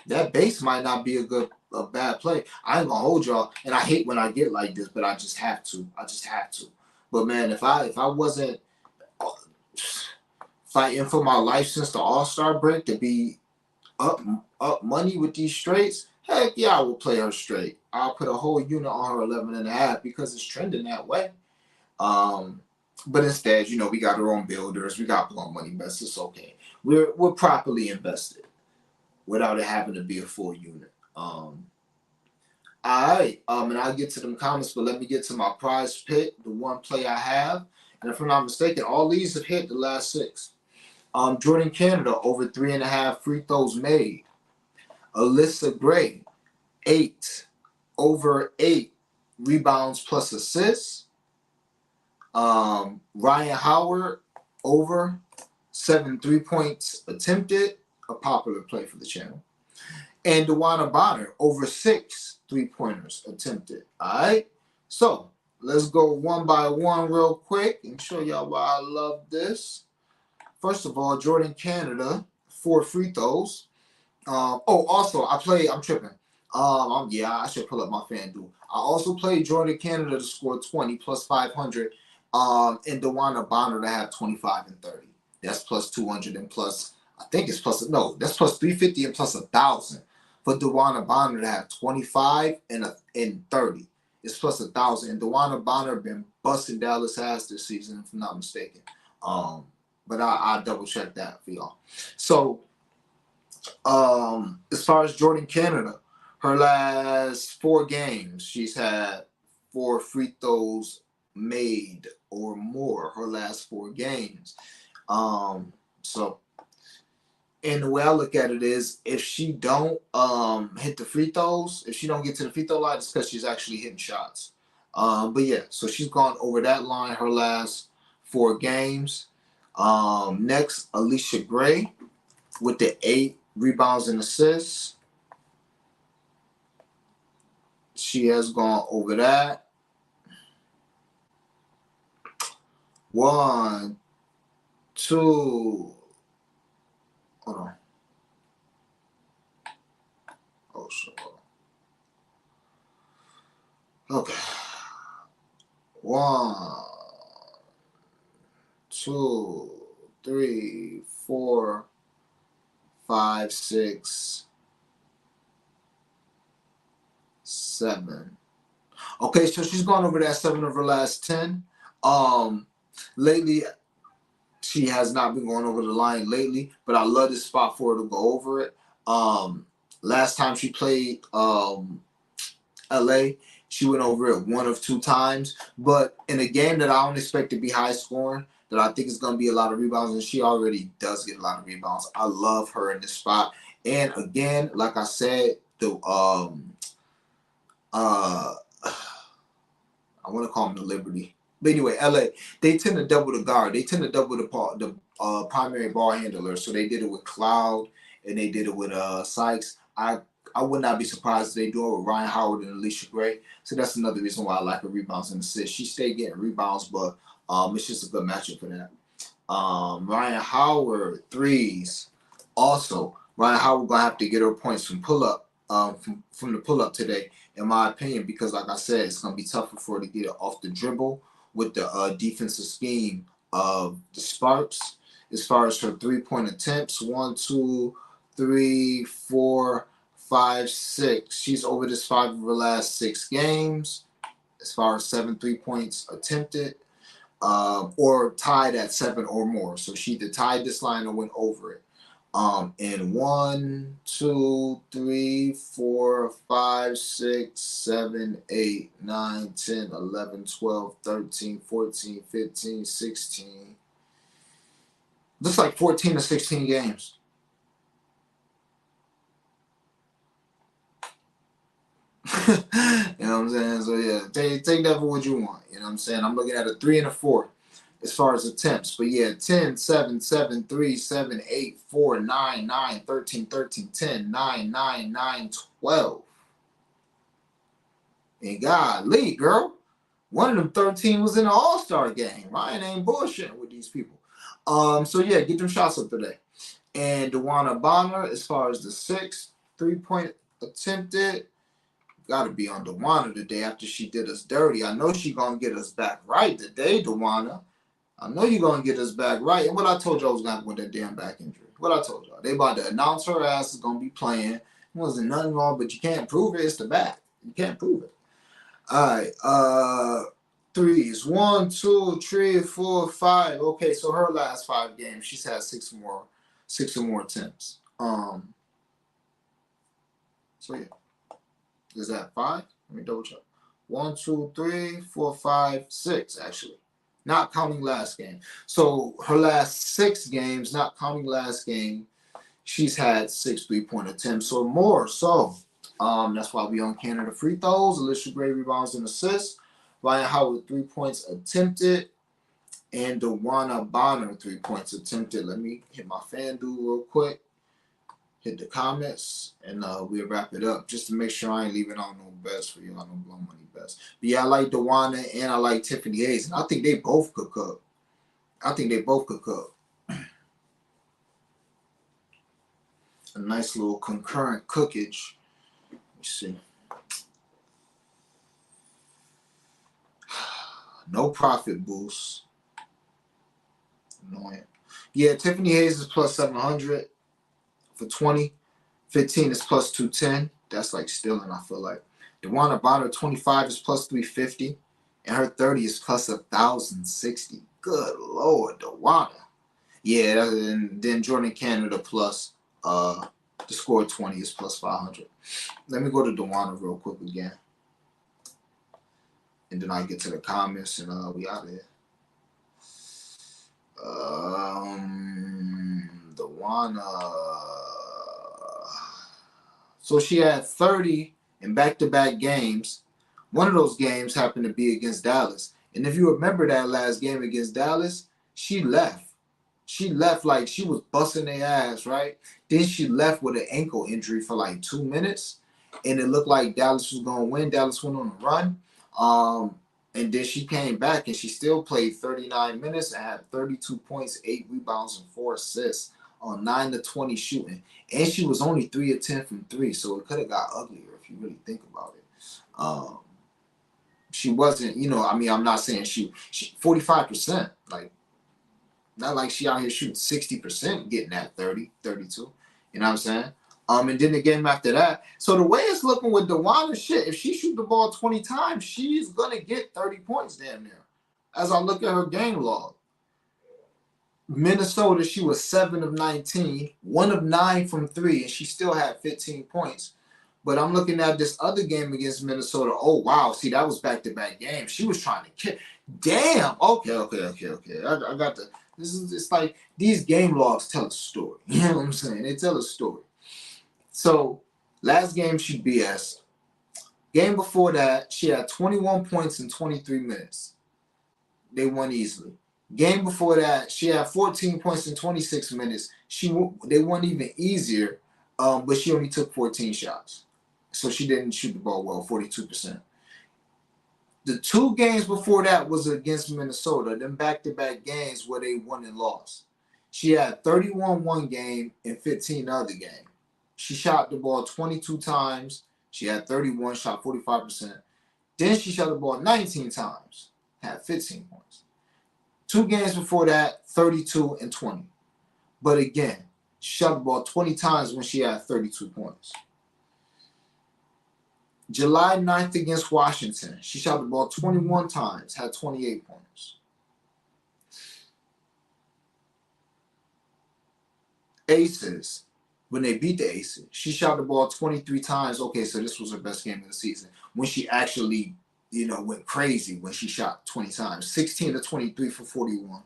That base might not be a bad play. I ain't gonna hold y'all, and I hate when I get like this, but I just have to. But man, if I wasn't fighting for my life since the All-Star break to be up money with these straights, heck yeah, I will play her straight. I'll put a whole unit on her 11.5 because it's trending that way. But instead, we got our own builders, we got blown money bets. It's okay. We're properly invested without it having to be a full unit. All right. And I'll get to them comments, but let me get to my prize pick, the one play I have. And if I'm not mistaken, all these have hit the last 6. Jordan Canada over 3.5 free throws made. Alyssa Gray, 8 over 8 rebounds plus assists. Ryan Howard over 7 3-points attempted, a popular play for the channel. And DeWanna Bonner over 6 3-pointers attempted. All right. So let's go one by one real quick and show y'all why I love this. First of all, Jordan Canada, 4 free throws. Also, I'm tripping. I should pull up my FanDuel. I also played Jordan Canada to score 20 plus 500. And DeWanna Bonner to have 25 and 30. That's plus 200 and plus, I think it's plus, no, that's plus 350 and plus 1,000. For DeWanna Bonner to have 25 and 30. It's plus 1,000. And DeWanna Bonner been busting Dallas ass this season, if I'm not mistaken. But I'll double check that for y'all. So, as far as Jordan Canada, her last 4 games, she's had 4 free throws made or more. Her last 4 games. So, and the way I look at it is, if she don't hit the free throws, if she don't get to the free throw line, it's because she's actually hitting shots. But yeah, so she's gone over that line her last 4 games. Next, Alicia Gray with the 8 rebounds and assists. She has gone over that. 1, 2. Hold on. Oh, shit. Okay. 1, 2, 3, 4, 5, 6, 7. Okay, so she's gone over that 7 of her last 10. Lately, she has not been going over the line lately, but I love this spot for her to go over it. Last time she played LA, she went over it 1 of 2 times. But in a game that I don't expect to be high scoring, that I think is going to be a lot of rebounds, and she already does get a lot of rebounds. I love her in this spot. And again, like I said, I want to call them the Liberty. But anyway, LA, they tend to double the guard. They tend to double the primary ball handler. So they did it with Cloud and they did it with Sykes. I would not be surprised if they do it with Ryan Howard and Alicia Gray. So that's another reason why I like her rebounds and assists. She stayed getting rebounds, but it's just a good matchup for that. Ryan Howard, 3s. Also, Ryan Howard going to have to get her points from pull-up, from the pull-up today, in my opinion, because like I said, it's going to be tougher for her to get it off the dribble with the defensive scheme of the Sparks. As far as her 3-point attempts, 1, 2, 3, 4, 5, 6. She's over this 5 of her last 6 games. As far as 7 3-points attempted, or tied at 7 or more. So she either tied this line or went over it. In 1, 2, 3, 4, 5, 6, 7, 8, 9, 10, 11, 12, 13, 14, 15, 16. Looks like 14 to 16 games. You know what I'm saying? So yeah, take that for what you want. You know what I'm saying? I'm looking at a 3 and a 4 as far as attempts. But yeah, 10, 7, 7, 3, 7, 8, 4, 9, 9, 13, 13, 10, 9, 9, 9, 12. And golly, girl, one of them 13 was in the All-Star game. Ryan ain't bullshitting with these people. So yeah, get them shots up today. And DeWanna Bonner, as far as the 6 3-point attempted, gotta be on DeWanna today after she did us dirty. I know she gonna get us back right today, DeWanna. I know you're gonna get us back right. And what I told y'all was gonna happen with that damn back injury. What I told y'all. They about to announce her ass is gonna be playing. There wasn't nothing wrong, but you can't prove it. It's the back. You can't prove it. All right. Threes. 1, 2, 3, 4, 5. Okay, so her last 5 games, she's had 6 or more attempts. So yeah. Is that 5? Let me double check. 1, 2, 3, 4, 5, 6, actually. Not counting last game. So her last 6 games, not counting last game, she's had 6 3-point attempts or more. So that's why we on Canada free throws. Alicia Gray rebounds and assists. Ryan Howard 3 points attempted. And DeWanna Bonner 3 points attempted. Let me hit my FanDuel real quick. Hit the comments, and we'll wrap it up just to make sure I ain't leaving out no bets for you. I don't blow money bets. But yeah, I like DeWanna and I like Tiffany Hayes. And I think they both could cook. A nice little concurrent cookage. Let's see. No profit boost. Annoying. Yeah, Tiffany Hayes is plus 700 for 20. 15 is plus 210. That's like stealing, I feel like. DeWanna Bonner 25 is plus 350. And her 30 is plus 1,060. Good Lord, DeWanna. Yeah, and then Jordan Canada plus the score 20 is plus 500. Let me go to DeWanna real quick again. And then I get to the comments and we out of here. DeWanna. So she had 30 in back-to-back games. One of those games happened to be against Dallas. And if you remember that last game against Dallas, she left. She left like she was busting their ass, right? Then she left with an ankle injury for like 2 minutes. And it looked like Dallas was going to win. Dallas went on a run. And then she came back and she still played 39 minutes and had 32 points, 8 rebounds, and 4 assists on 9 to 20 shooting. And she was only 3 of 10 from 3, so it could have got uglier if you really think about it. She wasn't, I'm not saying she 45%, like, not like she out here shooting 60%, getting that 30, 32. You know what I'm saying? And then the game after that. So the way it's looking with DeWanna, shit, if she shoot the ball 20 times, she's going to get 30 points damn near. As I look at her game log. Minnesota, she was 7 of 19, 1 of 9 from 3, and she still had 15 points. But I'm looking at this other game against Minnesota. Oh, wow. See, that was back-to-back games. She was trying to kill. Damn. Okay. I got the... It's like these game logs tell a story. You know what I'm saying? They tell a story. So, last game she BS. Game before that, she had 21 points in 23 minutes. They won easily. Game before that, she had 14 points in 26 minutes. They won even easier, but she only took 14 shots. So she didn't shoot the ball well, 42%. The 2 games before that was against Minnesota, them back-to-back games where they won and lost. She had 31 one game and 15 other game. She shot the ball 22 times. She had 31, shot 45%. Then she shot the ball 19 times, had 15 points. 2 games before that, 32 and 20. But again, she shot the ball 20 times when she had 32 points. July 9th against Washington, she shot the ball 21 times, had 28 points. Aces, when they beat the Aces, she shot the ball 23 times. Okay, so this was her best game of the season. When she actually, went crazy when she shot 20 times. 16 to 23 for 41.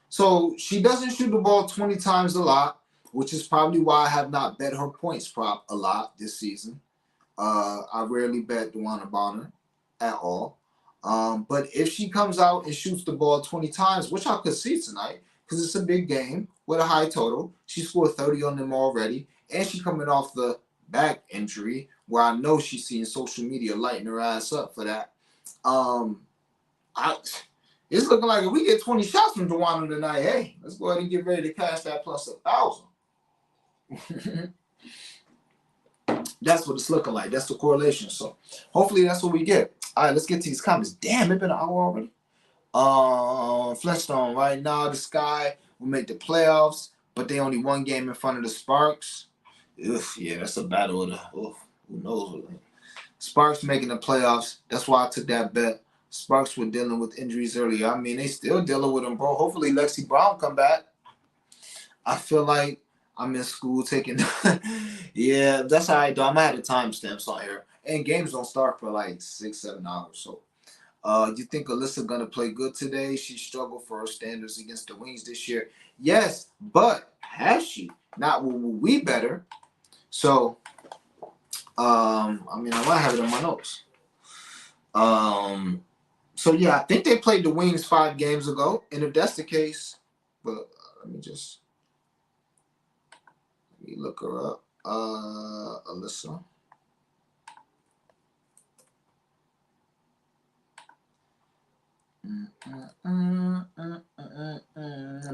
So she doesn't shoot the ball 20 times a lot, which is probably why I have not bet her points prop a lot this season. I rarely bet DeWanna Bonner at all. But if she comes out and shoots the ball 20 times, which I could see tonight, because it's a big game with a high total, she scored 30 on them already, and she coming off the back injury, where I know she's seeing social media lighting her ass up for that. Um, I, it's looking like if we get 20 shots from DeWanna tonight, hey, let's go ahead and get ready to cash that plus 1,000. That's what it's looking like. That's the correlation. So hopefully that's what we get. All right, let's get to these comments. Damn, it's been an hour already. Flintstone, right now the Sky will make the playoffs, but they only one game in front of the Sparks. Yeah, that's a battle of the. Who knows? Sparks making the playoffs. That's why I took that bet. Sparks were dealing with injuries earlier. I mean, they still dealing with them, bro. Hopefully Lexi Brown come back. I feel like I'm in school taking. Yeah, that's all right, though. I'm gonna have the timestamps on here, and games don't start for like 6-7 hours. So, you think Alyssa gonna play good today? She struggled for her standards against the Wings this year. Yes, but has she? Not will we better. So, I mean, I might have it in my notes. So yeah, I think they played the Wings 5 games ago, and if that's the case, but let me just. Let me look her up. Alyssa.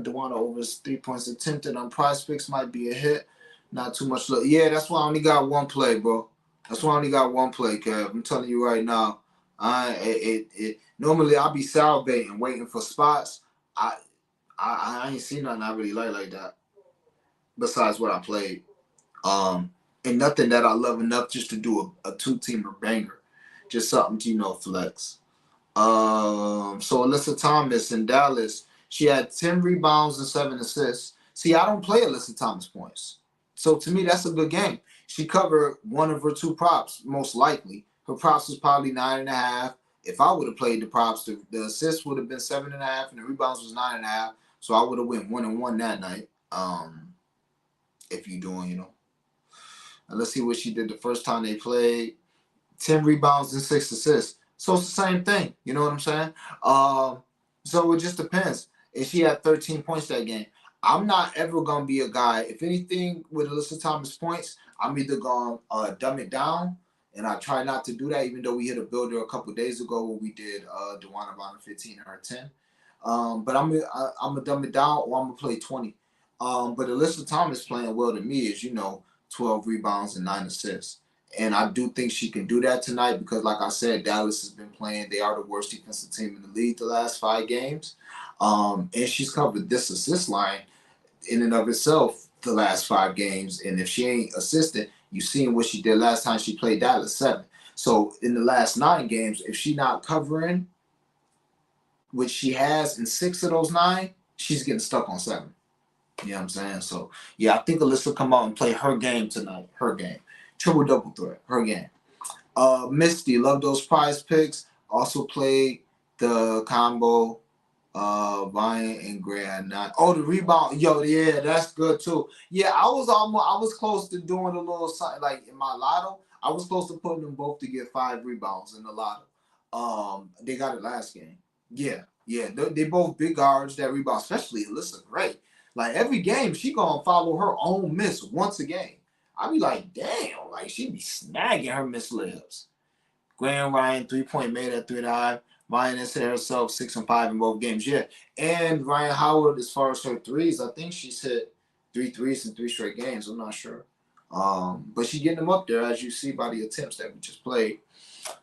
DeWanna over 3 points attempted on Prize Picks might be a hit. Not too much. Yeah, that's why I only got one play, bro. That's why I only got one play, Kev. I'm telling you right now. Normally I'll be salivating, waiting for spots. I ain't seen nothing I really like that. Besides what I played. And nothing that I love enough just to do a 2-teamer banger. Just something to, flex. So Alyssa Thomas in Dallas, she had 10 rebounds and 7 assists. See, I don't play Alyssa Thomas points. So to me, that's a good game. She covered one of her 2 props, most likely. Her props was probably 9.5. If I would have played the props, the assists would have been 7.5 and the rebounds was 9.5. So I would have went 1-1 that night. If you doing, and let's see what she did the first time they played. 10 rebounds and 6 assists. So it's the same thing. You know what I'm saying? So it just depends. And she had 13 points that game. I'm not ever going to be a guy. If anything with Alyssa Thomas points, I'm either going to dumb it down. And I try not to do that, even though we hit a builder a couple of days ago when we did DeWanna Bonner 15 and her 10. But I'm going to dumb it down or I'm going to play 20. But Alyssa Thomas playing well to me is, 12 rebounds and 9 assists. And I do think she can do that tonight because, like I said, Dallas has been playing. They are the worst defensive team in the league the last 5 games. And she's covered this assist line in and of itself the last 5 games. And if she ain't assisting, you've seen what she did last time she played Dallas 7. So in the last 9 games, if she not covering, which she has in 6 of those 9, she's getting stuck on 7. You know what I'm saying? So, yeah, I think Alyssa come out and play her game tonight. Her game. Triple-double threat. Her game. Misty, love those Prize Picks. Also played the combo Ryan and Grant. The rebound. Yo, yeah, that's good too. Yeah, I was close to doing a little something like in my lotto. I was close to putting them both to get 5 rebounds in the lotto. They got it last game. Yeah. They both big guards that rebound, especially Alyssa Gray. Like every game, she gonna follow her own miss once a game. I be like, damn, like she be snagging her miss layups. Graham Ryan 3-point made at 3.5. Ryan has hit herself 6 and 5 in both games. Yeah, and Ryan Howard, as far as her threes, I think she's hit 3 threes in 3 straight games. I'm not sure, but she getting them up there as you see by the attempts that we just played.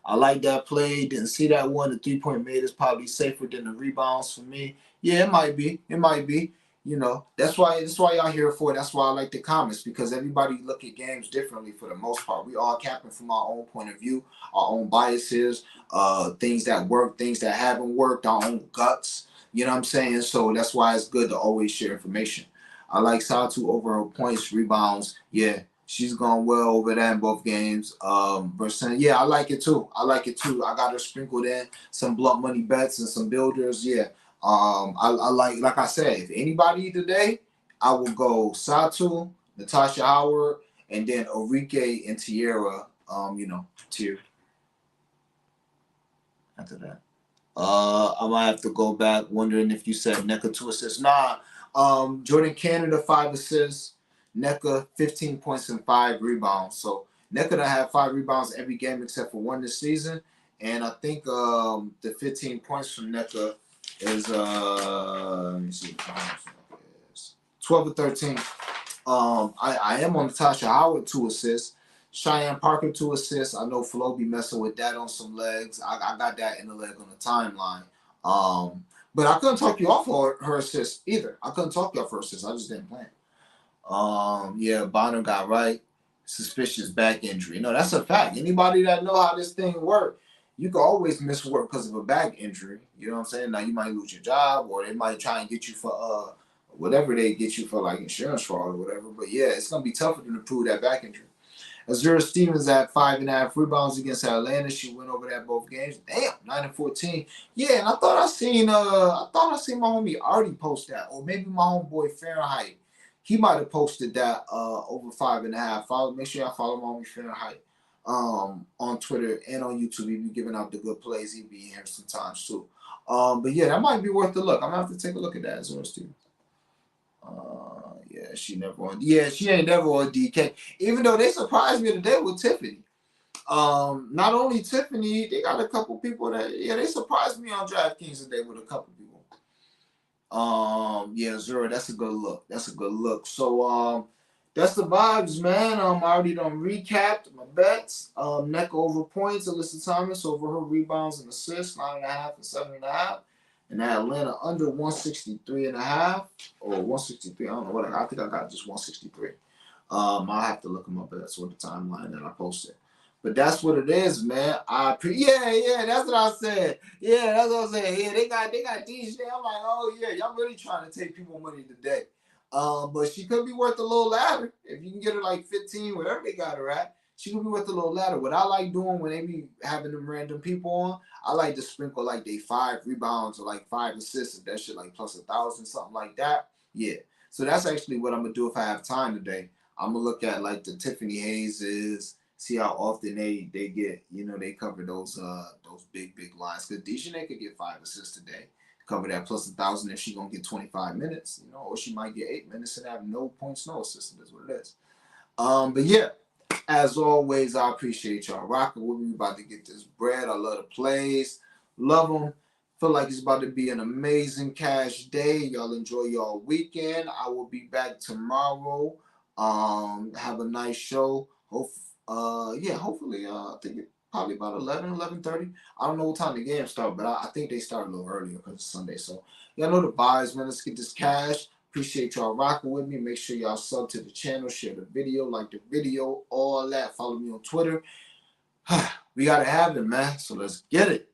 I like that play. Didn't see that one. The 3-point made is probably safer than the rebounds for me. Yeah, it might be. That's why y'all here for it. That's why I like the comments because everybody look at games differently for the most part. We all capping from our own point of view, our own biases, things that work, things that haven't worked, our own guts. You know what I'm saying? So that's why it's good to always share information. I like Satu over her points, rebounds. Yeah, she's gone well over that in both games. Versus, yeah, I like it too. I got her sprinkled in some blunt money bets and some builders. Yeah. I like I said, if anybody today, I will go Satu, Natasha Howard, and then Enrique and Tierra. Tier after that. I might have to go back wondering if you said NECA 2 assists. Nah. Jordan Canada 5 assists, NECA 15 points and 5 rebounds. So NECA done had 5 rebounds every game except for one this season. And I think the 15 points from NECA is let me see what is 12 or 13. I am on Natasha Howard 2 assists. Cheyenne Parker 2 assists. I know Flo be messing with that on some legs. I got that in the leg on the timeline. But I couldn't talk you off her assists either. I couldn't talk you off her assists. I just didn't plan. Yeah, Bonner got right. Suspicious back injury. No, that's a fact. Anybody that know how this thing works, you can always miss work because of a back injury. You know what I'm saying? Now you might lose your job, or they might try and get you for whatever they get you for, like insurance fraud or whatever. But yeah, it's gonna be tough for them to prove that back injury. Azura Stevens at 5.5 rebounds against Atlanta. She went over that both games. Damn, 9 and 14. Yeah, and I thought I seen my homie Artie post that, or maybe my homeboy Fahrenheit. He might have posted that over 5.5. Make sure y'all follow my homie Fahrenheit on Twitter and on YouTube. He be giving out the good plays. He be here sometimes too. But yeah, that might be worth the look. I'm gonna have to take a look at that, Azura Stevens. Yeah, she never on. Yeah, she ain't never on DK. Even though they surprised me today with Tiffany. Not only Tiffany, they got a couple people that they surprised me on DraftKings today with a couple people. Yeah, Zura, that's a good look. So that's the vibes, man. I already done recapped my bets. NECA over points, Alyssa Thomas over her rebounds and assists, 9.5 and 7.5. And Atlanta under 163.5 or 163. I don't know what I think I got just 163. I'll have to look at my bets with the timeline that I posted. But that's what it is, man. Yeah, that's what I said. Yeah, that's what I said. Yeah, they got DJ. I'm like, oh yeah, y'all really trying to take people money today. But she could be worth a little ladder if you can get her like 15, whatever they got her at. She could be worth a little ladder. What I like doing when they be having them random people on, I like to sprinkle like they 5 rebounds or like 5 assists, if that shit like plus 1,000, something like that. Yeah. So that's actually what I'm gonna do if I have time today. I'm gonna look at like the Tiffany Hayeses, see how often they get, they cover those big lines. Because Dejanay could get 5 assists today, cover that plus 1,000 if she gonna get 25 minutes, or she might get 8 minutes and have no points, no assists. That's what it is. But yeah, as always, I appreciate y'all rocking with me. We about to get this bread. I love the plays, love them. Feel like it's about to be an amazing cash day. Y'all enjoy y'all weekend. I will be back tomorrow. Have a nice show. Hopefully, I think it probably about 11:30. I don't know what time the game start, but I think they start a little earlier because it's Sunday. So y'all know the vibes, man. Let's get this cash. Appreciate y'all rocking with me. Make sure y'all sub to the channel, share the video, like the video, all that. Follow me on Twitter. We gotta have it, man. So let's get it.